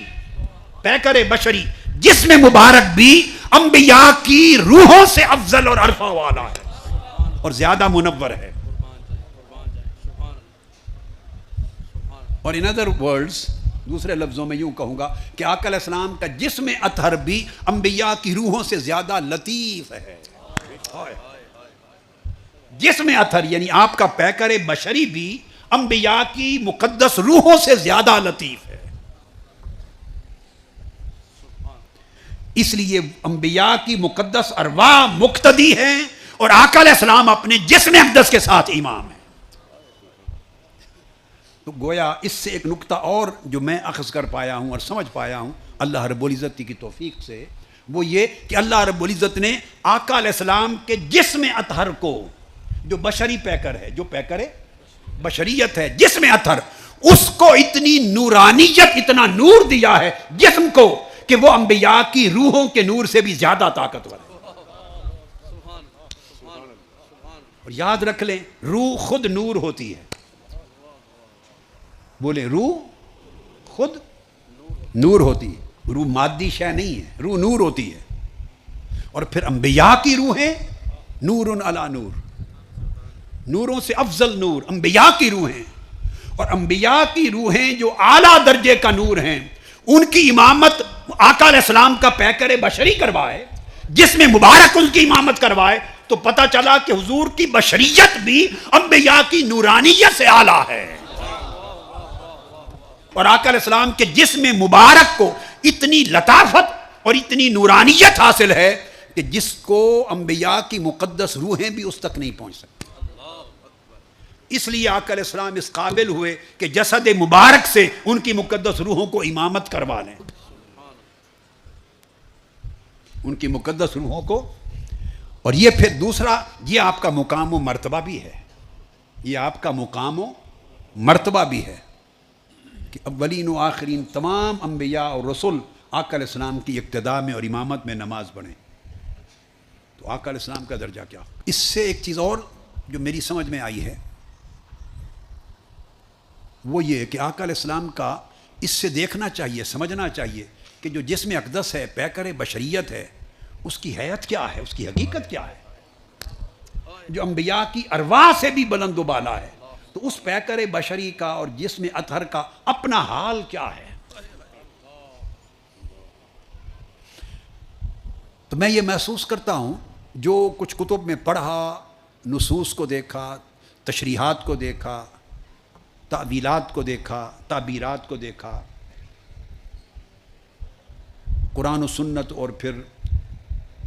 Speaker 1: پیکر بشری جسم مبارک بھی انبیاء کی روحوں سے افضل اور عرفہ والا ہے اور زیادہ منور ہے. اور ان ادر ورڈز دوسرے لفظوں میں یوں کہوں گا کہ آقا علیہ السلام کا جسم اطہر بھی انبیاء کی روحوں سے زیادہ لطیف ہے. جسم اطہر یعنی آپ کا پیکر بشری بھی انبیاء کی مقدس روحوں سے زیادہ لطیف ہے. اس لیے انبیاء کی مقدس ارواح مقتدی ہیں اور آقا علیہ السلام اپنے جسم اقدس کے ساتھ امام ہیں. تو گویا اس سے ایک نقطہ اور جو میں اخذ کر پایا ہوں اور سمجھ پایا ہوں اللہ رب العزت کی توفیق سے، وہ یہ کہ اللہ رب العزت نے آقا علیہ السلام کے جسم اطہر کو، جو بشری پیکر ہے، جو پیکر بشریت ہے، جسم اطہر، اس کو اتنی نورانیت، اتنا نور دیا ہے جسم کو کہ وہ انبیاء کی روحوں کے نور سے بھی زیادہ طاقتور ہے. اور یاد رکھ لیں روح خود نور ہوتی ہے. بولے روح خود نور ہوتی ہے. روح مادی شے نہیں ہے، روح نور ہوتی ہے. اور پھر انبیاء کی روحیں نور علی نور، نوروں سے افضل نور انبیاء کی روحیں. اور انبیاء کی روحیں جو اعلیٰ درجے کا نور ہیں، ان کی امامت آقا علیہ السلام کا پیکر بشری کروائے، جس میں مبارک ان کی امامت کروائے، تو پتہ چلا کہ حضور کی بشریت بھی انبیاء کی نورانیت سے اعلیٰ ہے. اور آقا علیہ السلام کے جسم مبارک کو اتنی لطافت اور اتنی نورانیت حاصل ہے کہ جس کو انبیاء کی مقدس روحیں بھی اس تک نہیں پہنچ سکتی. اس لیے آقا علیہ السلام اس قابل ہوئے کہ جسد مبارک سے ان کی مقدس روحوں کو امامت کروا لیں، ان کی مقدس روحوں کو. اور یہ پھر دوسرا، یہ آپ کا مقام و مرتبہ بھی ہے، یہ آپ کا مقام و مرتبہ بھی ہے کہ اولین و آخرین تمام انبیاء اور رسول آقا علیہ السلام کی اقتداء میں اور امامت میں نماز پڑھیں. تو آقا علیہ السلام کا درجہ کیا. اس سے ایک چیز اور جو میری سمجھ میں آئی ہے وہ یہ کہ آقا علیہ السلام کا اس سے دیکھنا چاہیے، سمجھنا چاہیے کہ جو جسم اقدس ہے، پیکر بشریت ہے، اس کی حیت کیا ہے، اس کی حقیقت کیا ہے، جو انبیاء کی ارواح سے بھی بلند و بالا ہے. تو اس پیکر بشری کا اور جسم اطہر کا اپنا حال کیا ہے. تو میں یہ محسوس کرتا ہوں جو کچھ کتب میں پڑھا، نصوص کو دیکھا، تشریحات کو دیکھا، تعویلات کو دیکھا، تعبیرات کو دیکھا، قرآن و سنت اور پھر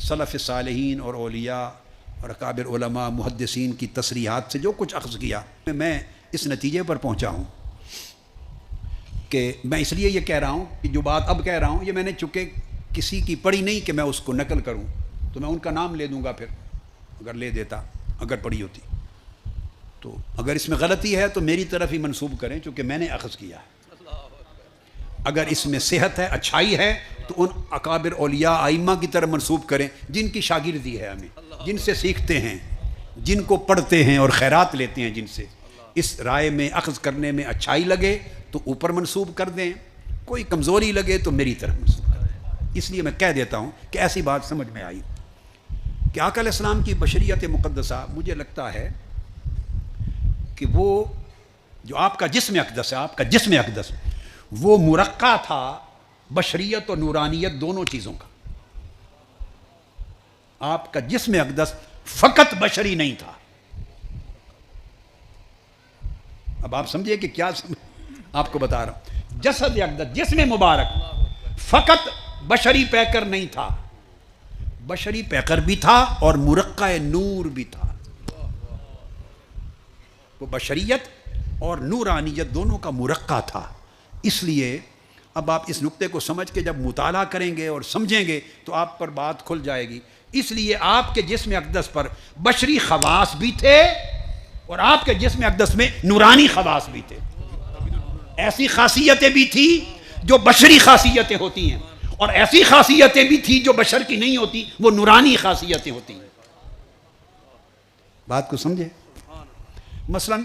Speaker 1: سلف صالحین اور اولیاء اور اکابر علماء محدثین کی تصریحات سے جو کچھ اخذ کیا، میں اس نتیجے پر پہنچا ہوں کہ میں اس لیے یہ کہہ رہا ہوں کہ جو بات اب کہہ رہا ہوں یہ میں نے چونکہ کسی کی پڑھی نہیں کہ میں اس کو نقل کروں، تو میں ان کا نام لے دوں گا پھر، اگر لے دیتا، اگر پڑھی ہوتی. تو اگر اس میں غلطی ہے تو میری طرف ہی منسوب کریں چونکہ میں نے اخذ کیا ہے. اگر اس میں صحت ہے، اچھائی ہے، تو ان اکابر اولیاء ائمہ کی طرف منسوب کریں جن کی شاگردی ہے ہمیں، جن سے سیکھتے ہیں، جن کو پڑھتے ہیں اور خیرات لیتے ہیں، جن سے اس رائے میں اخذ کرنے میں اچھائی لگے تو اوپر منسوب کر دیں، کوئی کمزوری لگے تو میری طرف منسوب کر دیں. اس لیے میں کہہ دیتا ہوں کہ ایسی بات سمجھ میں آئی کہ آقا علیہ السلام کی بشریت مقدسہ مجھے لگتا ہے کہ وہ جو آپ کا جسم اقدس ہے، آپ کا جسم اقدس وہ مرقع تھا بشریت اور نورانیت دونوں چیزوں کا. آپ کا جسم اقدس فقط بشری نہیں تھا. اب آپ سمجھئے کہ کیا آپ کو بتا رہا ہوں. جسد اقدس، جسم مبارک فقط بشری پیکر نہیں تھا، بشری پیکر بھی تھا اور مرقع نور بھی تھا. وہ بشریت اور نورانیت دونوں کا مرقع تھا. اس لیے اب آپ اس نقطے کو سمجھ کے جب مطالعہ کریں گے اور سمجھیں گے تو آپ پر بات کھل جائے گی. اس لیے آپ کے جسم اقدس پر بشری خواص بھی تھے اور آپ کے جسم اقدس میں نورانی خواص بھی تھے. ایسی خاصیتیں بھی تھی جو بشری خاصیتیں ہوتی ہیں اور ایسی خاصیتیں بھی تھی جو بشر کی نہیں ہوتی، وہ نورانی خاصیتیں ہوتی ہیں. بات کو سمجھے؟ مثلا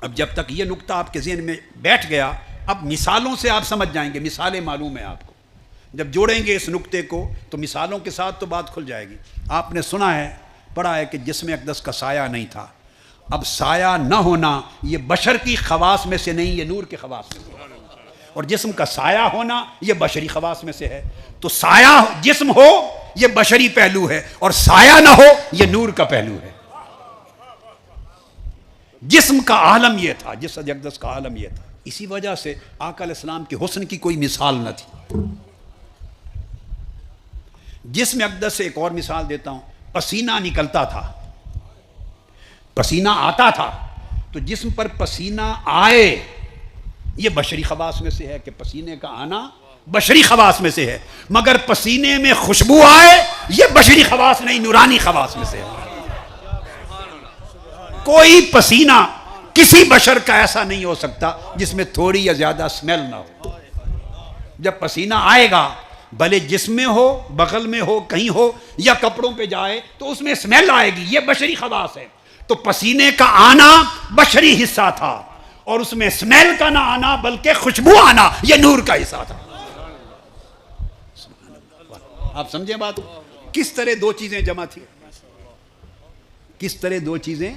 Speaker 1: اب جب تک یہ نقطہ آپ کے ذہن میں بیٹھ گیا، اب مثالوں سے آپ سمجھ جائیں گے، مثالیں معلوم ہیں آپ کو، جب جوڑیں گے اس نقطے کو تو مثالوں کے ساتھ تو بات کھل جائے گی۔ آپ نے سنا ہے، پڑھا ہے کہ جسم اقدس کا سایہ نہیں تھا، اب سایہ نہ ہونا یہ بشر کی خواص میں سے نہیں، یہ نور کے خواص میں سے ہے، اور جسم کا سایہ ہونا یہ بشری خواص میں سے ہے۔ تو سایہ جسم ہو یہ بشری پہلو ہے، اور سایہ نہ ہو یہ نور کا پہلو ہے۔ جسم کا عالم یہ تھا، جسد اقدس کا عالم یہ تھا، اسی وجہ سے آقا علیہ السلام کے حسن کی کوئی مثال نہ تھی۔ جسم اقدس سے ایک اور مثال دیتا ہوں، پسینہ نکلتا تھا، پسینہ آتا تھا، تو جسم پر پسینہ آئے یہ بشری خواص میں سے ہے کہ پسینے کا آنا بشری خواص میں سے ہے، مگر پسینے میں خوشبو آئے یہ بشری خواص نہیں، نورانی خواص میں سے ہے۔ کوئی پسینہ کسی بشر کا ایسا نہیں ہو سکتا جس میں تھوڑی یا زیادہ سمیل نہ ہو۔ جب پسینہ آئے گا بھلے جسم میں ہو، بغل میں ہو، کہیں ہو، یا کپڑوں پہ جائے تو اس میں سمیل آئے گی، یہ بشری خواص ہے۔ تو پسینے کا آنا بشری حصہ تھا، اور اس میں سمیل کا نہ آنا بلکہ خوشبو آنا یہ نور کا حصہ تھا۔ آپ سمجھیں بات؟ کس طرح دو چیزیں جمع تھی، کس طرح دو چیزیں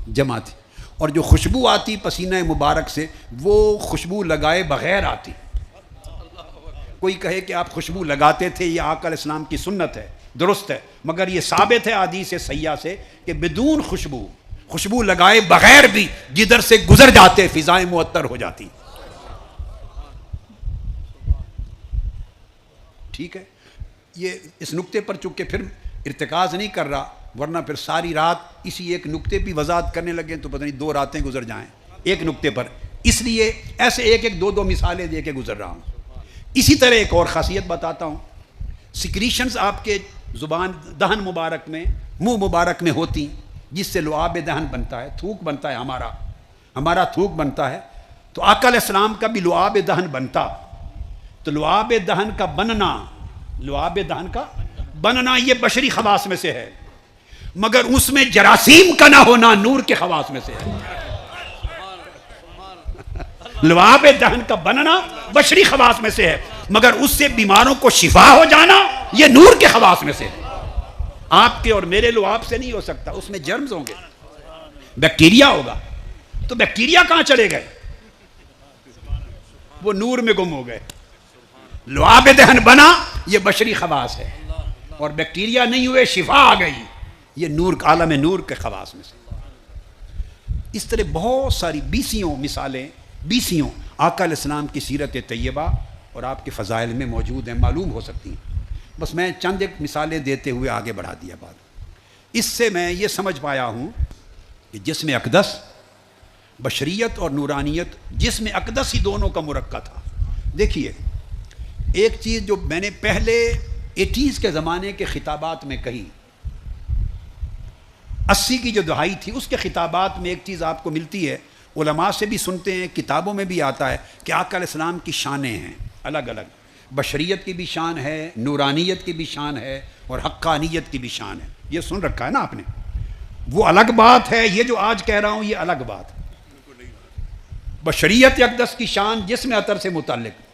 Speaker 1: جمع تھی، اور جو خوشبو آتی پسینہ مبارک سے وہ خوشبو لگائے بغیر آتی۔ کوئی کہے کہ آپ خوشبو لگاتے تھے، یہ آقا علیہ السلام کی سنت ہے، درست ہے، مگر یہ ثابت ہے حدیث صحیحہ سے کہ بدون خوشبو لگائے بغیر بھی جدھر سے گزر جاتے فضائیں معطر ہو جاتی۔ ٹھیک ہے، یہ اس نقطے پر چونکہ پھر ارتکاز نہیں کر رہا، ورنہ پھر ساری رات اسی ایک نقطے پہ وضاحت کرنے لگے تو پتہ نہیں 2 راتیں گزر جائیں ایک نقطے پر، اس لیے ایسے ایک 2 مثالیں دے کے گزر رہا ہوں۔ اسی طرح ایک اور خاصیت بتاتا ہوں، سیکریشنز آپ کے زبان دہن مبارک میں، منہ مبارک میں ہوتی، جس سے لعاب دہن بنتا ہے، تھوک بنتا ہے، ہمارا تھوک بنتا ہے، تو آقا علیہ السلام کا بھی لعاب دہن بنتا، تو لعاب دہن کا بننا یہ بشری خواص میں سے ہے، مگر اس میں جراثیم کا نہ ہونا نور کے خواص میں سے ہے۔ لعاب دہن کا بننا بشری خواص میں سے ہے، مگر اس سے بیماروں کو شفا ہو جانا یہ نور کے خواص میں سے ہے۔ آپ کے اور میرے لعاب سے نہیں ہو سکتا، اس میں جرمز ہوں گے، بیکٹیریا ہوگا، تو بیکٹیریا کہاں چلے گئے؟ وہ نور میں گم ہو گئے۔ لعاب دہن بنا یہ بشری خواص ہے، اور بیکٹیریا نہیں ہوئے، شفا آ گئی، یہ نور، عالم نور کے خواص میں سے۔ اس طرح بہت ساری بیسیوں مثالیں، بیسیوں آقا علیہ السلام کی سیرت طیبہ اور آپ کے فضائل میں موجود ہیں، معلوم ہو سکتی ہیں، بس میں چند ایک مثالیں دیتے ہوئے آگے بڑھا دیا بات۔ اس سے میں یہ سمجھ پایا ہوں کہ جسم اقدس، بشریت اور نورانیت، جسم اقدس ہی دونوں کا مرکب تھا۔ دیکھیے ایک چیز جو میں نے پہلے 80s کے زمانے کے خطابات میں کہی، 80 کی جو دہائی تھی اس کے خطابات میں ایک چیز آپ کو ملتی ہے، علماء سے بھی سنتے ہیں، کتابوں میں بھی آتا ہے کہ آقا علیہ السلام کی شانیں ہیں الگ الگ، بشریت کی بھی شان ہے، نورانیت کی بھی شان ہے، اور حقانیت کی بھی شان ہے۔ یہ سن رکھا ہے نا آپ نے؟ وہ الگ بات ہے، یہ جو آج کہہ رہا ہوں یہ الگ بات ہے۔ بشریت اقدس کی شان جسم اطہر سے متعلق،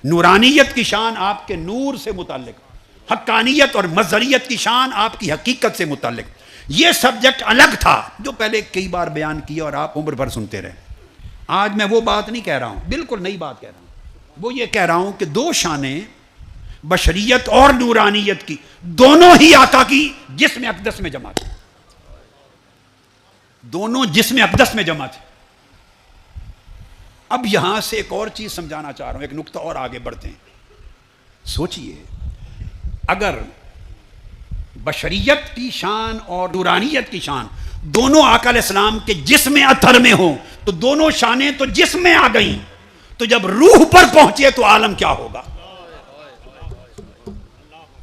Speaker 1: نورانیت کی شان آپ کے نور سے متعلق، حقانیت اور مظہریت کی شان آپ کی حقیقت سے متعلق۔ یہ سبجیکٹ الگ تھا جو پہلے کئی بار بیان کیا اور آپ عمر بھر سنتے رہے۔ آج میں وہ بات نہیں کہہ رہا ہوں، بالکل نئی بات کہہ رہا ہوں۔ وہ یہ کہہ رہا ہوں کہ 2 شانیں بشریت اور نورانیت کی دونوں ہی آقا کی جسم اقدس میں جمع تھی، دونوں جسم اقدس میں جمع تھی۔ اب یہاں سے ایک اور چیز سمجھانا چاہ رہا ہوں، ایک نقطہ اور آگے بڑھتے ہیں۔ سوچئے اگر بشریت کی شان اور نورانیت کی شان دونوں آقا علیہ السلام کے جسم اطہر میں ہوں تو دونوں شانیں تو جسم میں آ گئیں، تو جب روح پر پہنچے تو عالم کیا ہوگا؟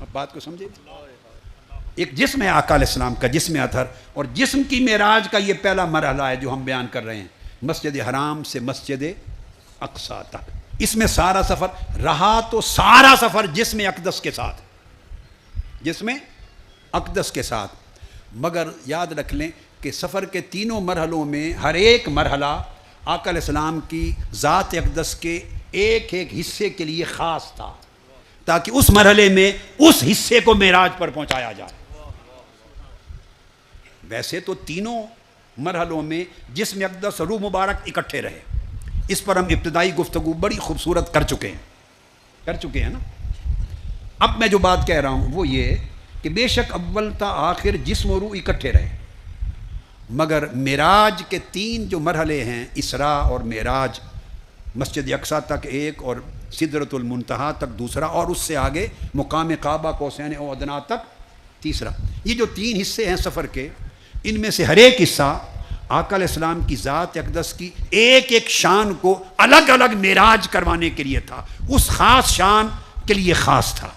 Speaker 1: اب بات کو سمجھے؟ ایک جسم ہے آقا علیہ السلام کا، جسم اطہر، اور جسم کی معراج کا یہ پہلا مرحلہ ہے جو ہم بیان کر رہے ہیں، مسجد حرام سے مسجد اقصی تک۔ اس میں سارا سفر رہا، تو سارا سفر جسم اقدس کے ساتھ، جسم اقدس کے ساتھ، مگر یاد رکھ لیں کہ سفر کے تینوں مرحلوں میں ہر ایک مرحلہ آقا علیہ السلام کی ذات اقدس کے ایک ایک حصے کے لیے خاص تھا، تاکہ اس مرحلے میں اس حصے کو معراج پر پہنچایا جائے۔ ویسے تو تینوں مرحلوں میں جسم اقدس اور روح مبارک اکٹھے رہے، اس پر ہم ابتدائی گفتگو بڑی خوبصورت کر چکے ہیں نا۔ اب میں جو بات کہہ رہا ہوں وہ یہ کہ بے شک اول تا آخر جسم و روح اکٹھے رہے، مگر معراج کے تین جو مرحلے ہیں، اسراء اور معراج، مسجد اقصیٰ تک ایک اور سدرۃ المنتہا تک دوسرا، اور اس سے آگے مقام قعبہ قوسین او ادنیٰ تک تیسرا، یہ جو تین حصے ہیں سفر کے، ان میں سے ہر ایک حصہ آقا علیہ السلام کی ذات اقدس کی ایک ایک شان کو الگ الگ معراج کروانے کے لیے تھا، اس خاص شان کے لیے خاص تھا۔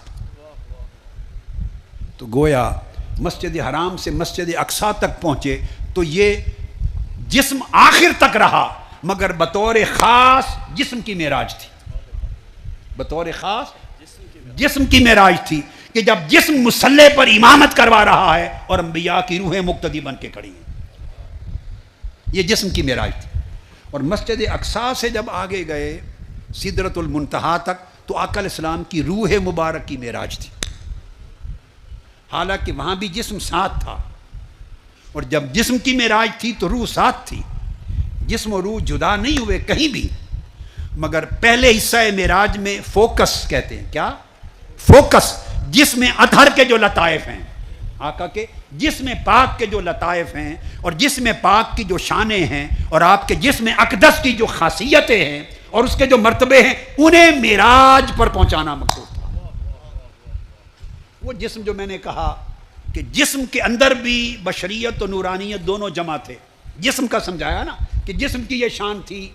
Speaker 1: تو گویا مسجد حرام سے مسجد اقصیٰ تک پہنچے تو یہ جسم آخر تک رہا، مگر بطور خاص جسم کی معراج تھی، بطور خاص جسم کی معراج تھی، کہ جب جسم مصلی پر امامت کروا رہا ہے اور انبیاء کی روحیں مقتدی بن کے کھڑی ہیں، یہ جسم کی معراج تھی۔ اور مسجد اقصیٰ سے جب آگے گئے سدرۃ المنتہا تک تو آقا علیہ السلام کی روح مبارک کی معراج تھی، حالانکہ وہاں بھی جسم ساتھ تھا، اور جب جسم کی معراج تھی تو روح ساتھ تھی، جسم و روح جدا نہیں ہوئے کہیں بھی، مگر پہلے حصہ معراج میں فوکس کہتے ہیں، کیا فوکس، جسم اطہر کے جو لطائف ہیں، آقا کے جسم پاک کے جو لطائف ہیں اور جسم پاک کی جو شانیں ہیں اور آپ کے جسم اقدس کی جو خاصیتیں ہیں اور اس کے جو مرتبے ہیں، انہیں معراج پر پہنچانا مقصود تھا۔ وہ جسم جو میں نے کہا کہ جسم کے اندر بھی بشریت و نورانیت دونوں جمع تھے، جسم کا سمجھایا نا کہ جسم کی یہ شان تھی،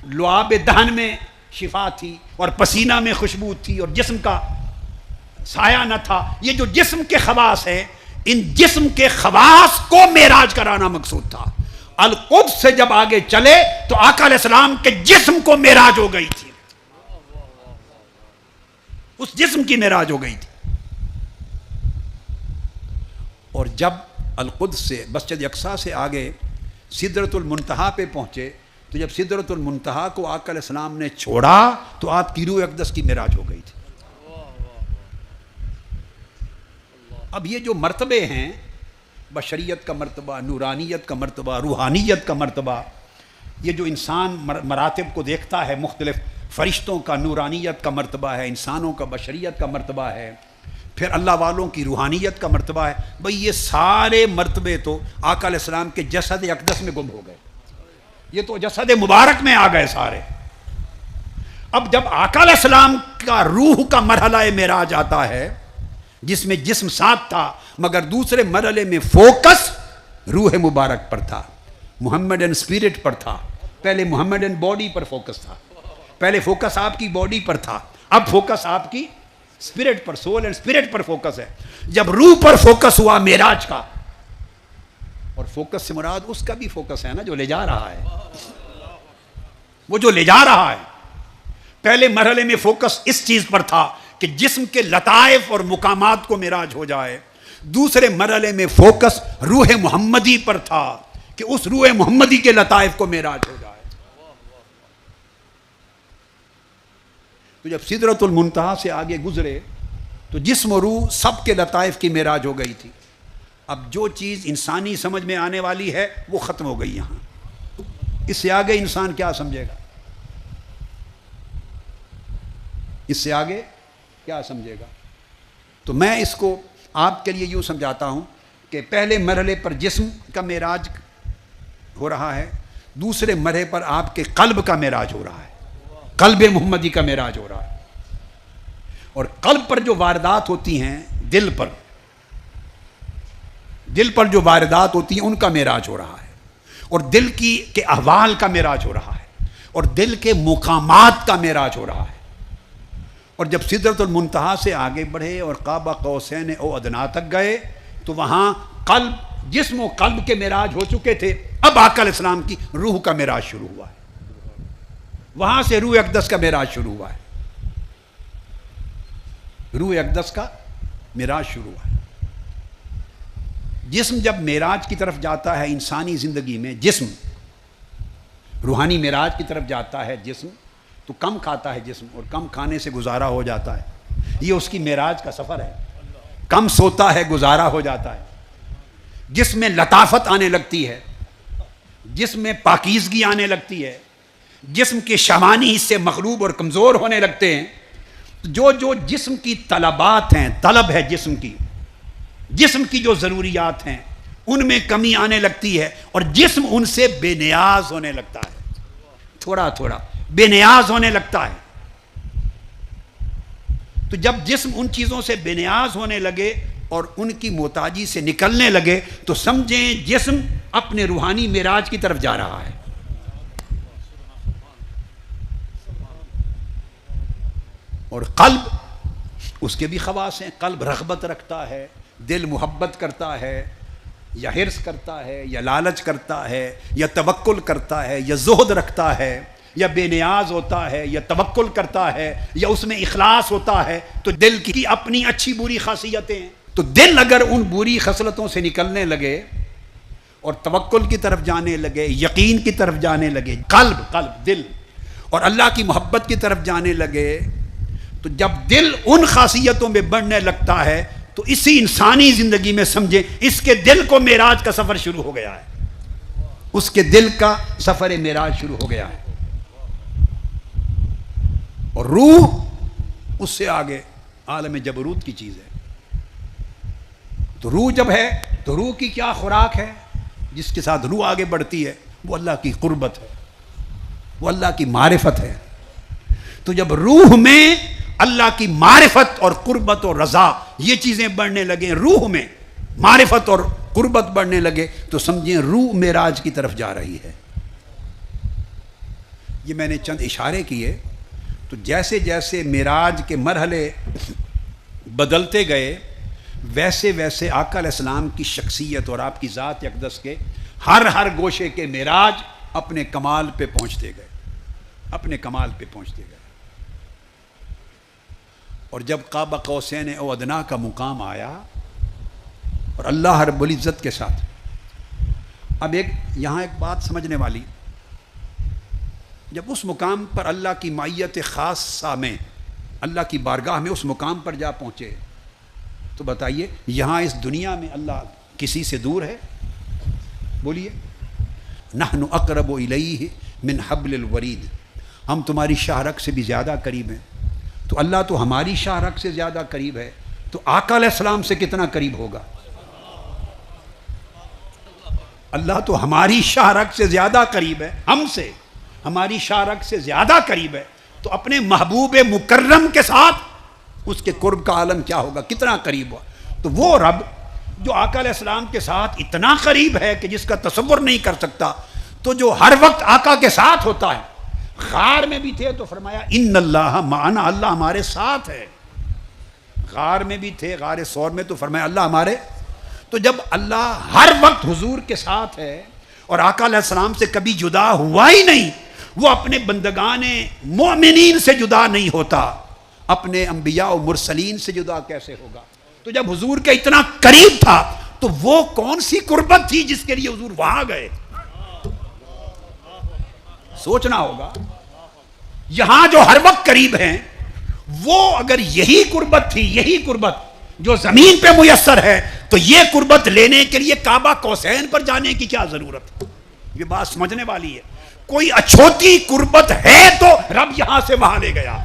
Speaker 1: لعاب دہن میں شفا تھی اور پسینہ میں خوشبو تھی اور جسم کا سایہ نہ تھا۔ یہ جو جسم کے خواص ہیں، ان جسم کے خواص کو معراج کرانا مقصود تھا۔ القدس سے جب آگے چلے تو آقا علیہ السلام کے جسم کو معراج ہو گئی تھی، اس جسم کی معراج ہو گئی تھی۔ اور جب القدس سے مسجد اقصیٰ سے آگے سدرۃ المنتہا پہ پہنچے تو جب سدرۃ المنتہا کو آقا علیہ السلام نے چھوڑا تو آپ کی روح اقدس کی معراج ہو گئی تھی۔ اب یہ جو مرتبے ہیں، بشریت کا مرتبہ، نورانیت کا مرتبہ، روحانیت کا مرتبہ، یہ جو انسان مراتب کو دیکھتا ہے، مختلف فرشتوں کا نورانیت کا مرتبہ ہے، انسانوں کا بشریت کا مرتبہ ہے، پھر اللہ والوں کی روحانیت کا مرتبہ ہے، بھئی یہ سارے مرتبے تو آقا علیہ السلام کے جسد اقدس میں گم ہو گئے، یہ تو جسد مبارک میں آ گئے سارے۔ اب جب آقا علیہ السلام کا روح کا مرحلہ معراج آتا ہے، جس میں جسم ساتھ تھا مگر دوسرے مرحلے میں فوکس روح مبارک پر تھا، محمدن اسپرٹ پر تھا۔ پہلے محمدن باڈی پر فوکس تھا، پہلے فوکس آپ کی باڈی پر تھا، اب فوکس آپ کی spirit per, civil and spirit per focus ہے۔ جب روح پر فوکس ہوا معراج کا، اور فوکس سے مراد اس کا بھی فوکس ہے نا جو لے جا رہا ہے، وہ جو لے جا رہا ہے۔ پہلے مرحلے میں فوکس اس چیز پر تھا کہ جسم کے لطائف اور مقامات کو معراج ہو جائے، دوسرے مرحلے میں فوکس روح محمدی پر تھا کہ اس روح محمدی کے لطائف کو معراج ہو جائے۔ تو جب سدرۃ المنتہا سے آگے گزرے تو جسم و روح سب کے لطائف کی معراج ہو گئی تھی۔ اب جو چیز انسانی سمجھ میں آنے والی ہے وہ ختم ہو گئی یہاں، اس سے آگے انسان کیا سمجھے گا، اس سے آگے کیا سمجھے گا؟ تو میں اس کو آپ کے لیے یوں سمجھاتا ہوں کہ پہلے مرحلے پر جسم کا معراج ہو رہا ہے، دوسرے مرحلے پر آپ کے قلب کا معراج ہو رہا ہے، قلب محمدی کا معراج ہو رہا ہے۔ اور قلب پر جو واردات ہوتی ہیں، دل پر جو واردات ہوتی ہیں ان کا معراج ہو رہا ہے، اور دل کے احوال کا معراج ہو رہا ہے، اور دل کے مقامات کا معراج ہو رہا ہے۔ اور جب سدرۃ المنتہا سے آگے بڑھے اور قاب قوسین او ادنیٰ تک گئے تو وہاں قلب، جسم و قلب کے معراج ہو چکے تھے، اب آقا علیہ السلام کی روح کا معراج شروع ہوا ہے، وہاں سے روح اقدس کا معراج شروع ہوا ہے، روح اقدس کا معراج شروع ہوا ہے۔ جسم جب معراج کی طرف جاتا ہے انسانی زندگی میں، جسم روحانی معراج کی طرف جاتا ہے جسم، تو کم کھاتا ہے جسم اور کم کھانے سے گزارا ہو جاتا ہے. یہ اس کی معراج کا سفر ہے. کم سوتا ہے، گزارا ہو جاتا ہے. جسم میں لطافت آنے لگتی ہے، جسم میں پاکیزگی آنے لگتی ہے، جسم کے شمانی حصے مغلوب اور کمزور ہونے لگتے ہیں. جو جو جسم کی طلبات ہیں، طلب ہے جسم کی جو ضروریات ہیں ان میں کمی آنے لگتی ہے اور جسم ان سے بے نیاز ہونے لگتا ہے. تھوڑا تھوڑا بے نیاز ہونے لگتا ہے. تو جب جسم ان چیزوں سے بے نیاز ہونے لگے اور ان کی محتاجی سے نکلنے لگے تو سمجھیں جسم اپنے روحانی معراج کی طرف جا رہا ہے. اور قلب، اس کے بھی خواص ہیں. قلب رغبت رکھتا ہے، دل محبت کرتا ہے، یا حرص کرتا ہے، یا لالچ کرتا ہے، یا توکل کرتا ہے، یا زہد رکھتا ہے، یا بے نیاز ہوتا ہے، یا توکل کرتا ہے، یا اس میں اخلاص ہوتا ہے. تو دل کی اپنی اچھی بری خاصیتیں ہیں. تو دل اگر ان بری خصلتوں سے نکلنے لگے اور توکل کی طرف جانے لگے، یقین کی طرف جانے لگے، قلب دل اور اللہ کی محبت کی طرف جانے لگے، تو جب دل ان خاصیتوں میں بڑھنے لگتا ہے تو اسی انسانی زندگی میں سمجھیں اس کے دل کو معراج کا سفر شروع ہو گیا ہے. اس کے دل کا سفر معراج شروع ہو گیا ہے. اور روح اس سے آگے عالم جبروت کی چیز ہے. تو روح جب ہے تو روح کی کیا خوراک ہے؟ جس کے ساتھ روح آگے بڑھتی ہے وہ اللہ کی قربت ہے، وہ اللہ کی معرفت ہے. تو جب روح میں اللہ کی معرفت اور قربت اور رضا یہ چیزیں بڑھنے لگیں، روح میں معرفت اور قربت بڑھنے لگے تو سمجھیں روح معراج کی طرف جا رہی ہے. یہ میں نے چند اشارے کیے. تو جیسے جیسے معراج کے مرحلے بدلتے گئے ویسے ویسے آقا علیہ السلام کی شخصیت اور آپ کی ذات اقدس کے ہر گوشے کے معراج اپنے کمال پہ پہنچتے گئے، اپنے کمال پہ پہنچتے گئے. اور جب قاب قوسین او ادنا کا مقام آیا اور اللہ رب العزت کے ساتھ، اب یہاں ایک بات سمجھنے والی، جب اس مقام پر اللہ کی معیت خاصہ میں، اللہ کی بارگاہ میں اس مقام پر جا پہنچے تو بتائیے یہاں اس دنیا میں اللہ کسی سے دور ہے؟ بولیے. نحن اقرب الیہ من حبل الورید، ہم تمہاری شاہ رگ سے بھی زیادہ قریب ہیں. تو اللہ تو ہماری شاہ رگ سے زیادہ قریب ہے، تو آقا علیہ السلام سے کتنا قریب ہوگا؟ اللہ تو ہماری شاہ رگ سے زیادہ قریب ہے، ہم سے ہماری شاہ رگ سے زیادہ قریب ہے. تو اپنے محبوب مکرم کے ساتھ اس کے قرب کا عالم کیا ہوگا، کتنا قریب ہوا. تو وہ رب جو آقا علیہ السلام کے ساتھ اتنا قریب ہے کہ جس کا تصور نہیں کر سکتا، تو جو ہر وقت آقا کے ساتھ ہوتا ہے، غار میں بھی تھے تو فرمایا ان اللہ معنا، اللہ ہمارے ساتھ ہے. غار میں بھی تھے، غار ثور میں، تو فرمایا اللہ ہمارے. تو جب اللہ ہر وقت حضور کے ساتھ ہے اور آقا علیہ السلام سے کبھی جدا ہوا ہی نہیں، وہ اپنے بندگان مومنین سے جدا نہیں ہوتا، اپنے انبیاء و مرسلین سے جدا کیسے ہوگا؟ تو جب حضور کے اتنا قریب تھا تو وہ کون سی قربت تھی جس کے لیے حضور وہاں گئے؟ سوچنا ہوگا. یہاں جو ہر وقت قریب ہیں وہ اگر یہی قربت تھی، یہی قربت جو زمین پہ میسر ہے، تو یہ قربت لینے کے لیے کعبہ قوسین پر جانے کی کیا ضرورت؟ یہ بات سمجھنے والی ہے. کوئی اچھوتی قربت ہے تو رب یہاں سے وہاں لے گیا.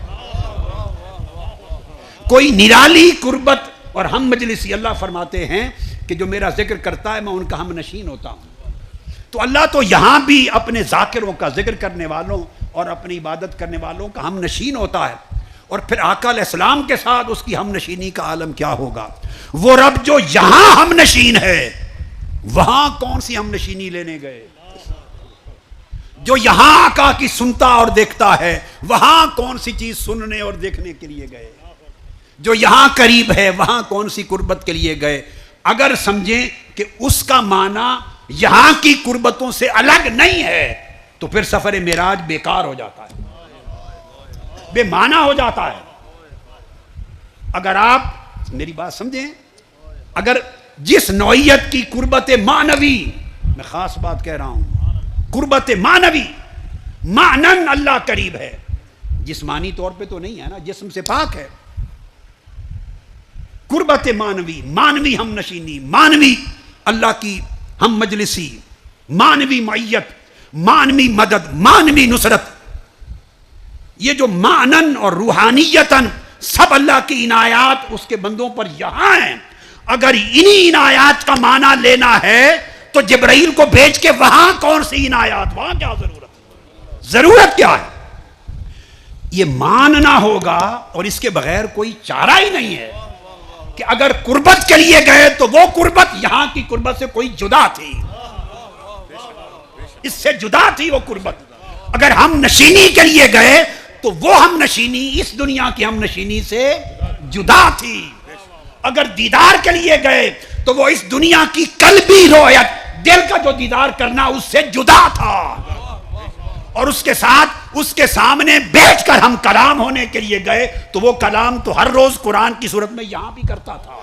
Speaker 1: کوئی نرالی قربت، اور ہم مجلسی اللہ فرماتے ہیں کہ جو میرا ذکر کرتا ہے میں ان کا ہم نشین ہوتا ہوں. تو اللہ تو یہاں بھی اپنے ذاکروں کا، ذکر کرنے والوں اور اپنی عبادت کرنے والوں کا ہم نشین ہوتا ہے. اور پھر آقا علیہ السلام کے ساتھ اس کی ہم نشینی کا عالم کیا ہوگا؟ وہ رب جو یہاں ہم نشین ہے وہاں کون سی ہم نشینی لینے گئے؟ جو یہاں آقا کی سنتا اور دیکھتا ہے وہاں کون سی چیز سننے اور دیکھنے کے لیے گئے؟ جو یہاں قریب ہے وہاں کون سی قربت کے لیے گئے؟ اگر سمجھیں کہ اس کا معنی یہاں کی قربتوں سے الگ نہیں ہے تو پھر سفر معراج بیکار ہو جاتا ہے، بے معنی ہو جاتا ہے. اگر آپ میری بات سمجھیں، اگر جس نوعیت کی قربت معنوی، میں خاص بات کہہ رہا ہوں، قربت معنوی، معنن اللہ قریب ہے، جسمانی طور پہ تو نہیں ہے نا، جسم سے پاک ہے، قربت معنوی، معنوی ہم نشینی، معنوی اللہ کی ہم مجلسی، معنوی معیت، معنوی مدد، معنوی نصرت، یہ جو معنن اور روحانیتاً سب اللہ کی عنایات اس کے بندوں پر یہاں ہیں. اگر انہی عنایات کا معنی لینا ہے تو جبرائیل کو بھیج کے وہاں کون سی عنایات، وہاں کیا ضرورت کیا ہے؟ یہ ماننا ہوگا، اور اس کے بغیر کوئی چارہ ہی نہیں ہے کہ اگر قربت کے لیے گئے تو وہ قربت یہاں کی قربت سے کوئی جدا تھی، اس سے جدا تھی وہ قربت. اگر ہم نشینی کے لیے گئے تو وہ ہم نشینی اس دنیا کی ہم نشینی سے جدا تھی. اگر دیدار کے لیے گئے تو وہ اس دنیا کی قلبی رویت، دل کا جو دیدار کرنا، اس سے جدا تھا. اور اس کے ساتھ اس کے سامنے بیٹھ کر ہم کلام ہونے کے لیے گئے تو وہ کلام تو ہر روز قرآن کی صورت میں یہاں بھی کرتا تھا،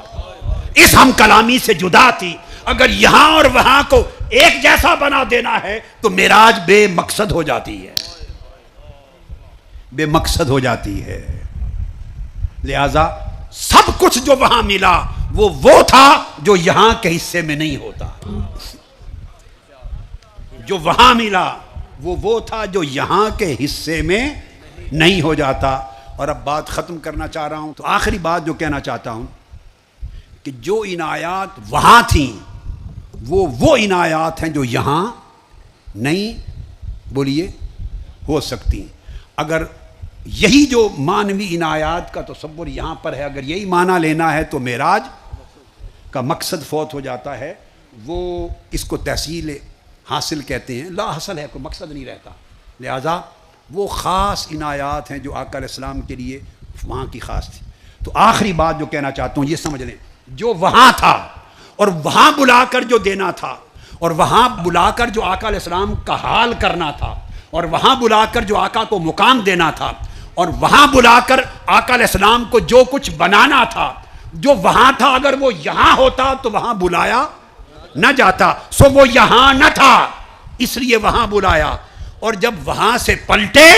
Speaker 1: اس ہم کلامی سے جدا تھی. اگر یہاں اور وہاں کو ایک جیسا بنا دینا ہے تو معراج بے مقصد ہو جاتی ہے، بے مقصد ہو جاتی ہے. لہذا سب کچھ جو وہاں ملا وہ تھا جو یہاں کے حصے میں نہیں ہوتا. جو وہاں ملا وہ تھا جو یہاں کے حصے میں نہیں ہو جاتا. اور اب بات ختم کرنا چاہ رہا ہوں تو آخری بات جو کہنا چاہتا ہوں کہ جو عنایات وہاں تھیں وہ عنایات ہیں جو یہاں نہیں، بولیے، ہو سکتی. اگر یہی جو معنوی عنایات کا تصور یہاں پر ہے، اگر یہی معنی لینا ہے تو معراج کا مقصد فوت ہو جاتا ہے. وہ اس کو تحصیل حاصل کہتے ہیں، لا حاصل ہے، کوئی مقصد نہیں رہتا. لہذا وہ خاص عنایات ہیں جو آقا علیہ السلام کے لیے وہاں کی خاص تھی. تو آخری بات جو کہنا چاہتا ہوں یہ سمجھ لیں، جو وہاں تھا اور وہاں بلا کر جو دینا تھا، اور وہاں بلا کر جو آقا علیہ السلام کا حال کرنا تھا، اور وہاں بلا کر جو آقا کو مقام دینا تھا، اور وہاں بلا کر آقا علیہ السلام کو جو کچھ بنانا تھا، جو وہاں تھا اگر وہ یہاں ہوتا تو وہاں بلایا نہ جاتا. سو وہ یہاں نہ تھا اس لیے وہاں بلایا. اور جب وہاں سے پلٹے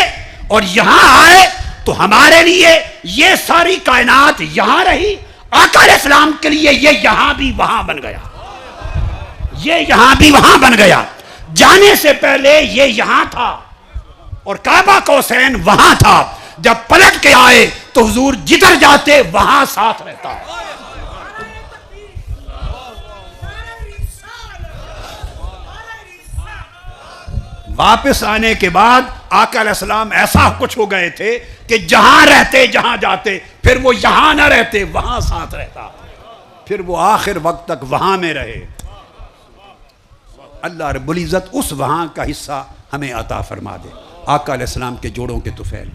Speaker 1: اور یہاں آئے تو ہمارے لیے یہ ساری کائنات یہاں رہی، آقا علیہ السلام کے لیے یہ یہاں بھی وہاں بن گیا، یہ یہاں بھی وہاں بن گیا. جانے سے پہلے یہ یہاں تھا اور کعبہ قوسین وہاں تھا. جب پلٹ کے آئے تو حضور جدھر جاتے وہاں ساتھ رہتا. واپس آنے کے بعد آقا علیہ السلام ایسا کچھ ہو گئے تھے کہ جہاں رہتے، جہاں جاتے، پھر وہ یہاں نہ رہتے، وہاں ساتھ رہتا، پھر وہ آخر وقت تک وہاں میں رہے. اللہ رب العزت اس وہاں کا حصہ ہمیں عطا فرما دے. آقا علیہ السلام کے جوڑوں کے طفیل.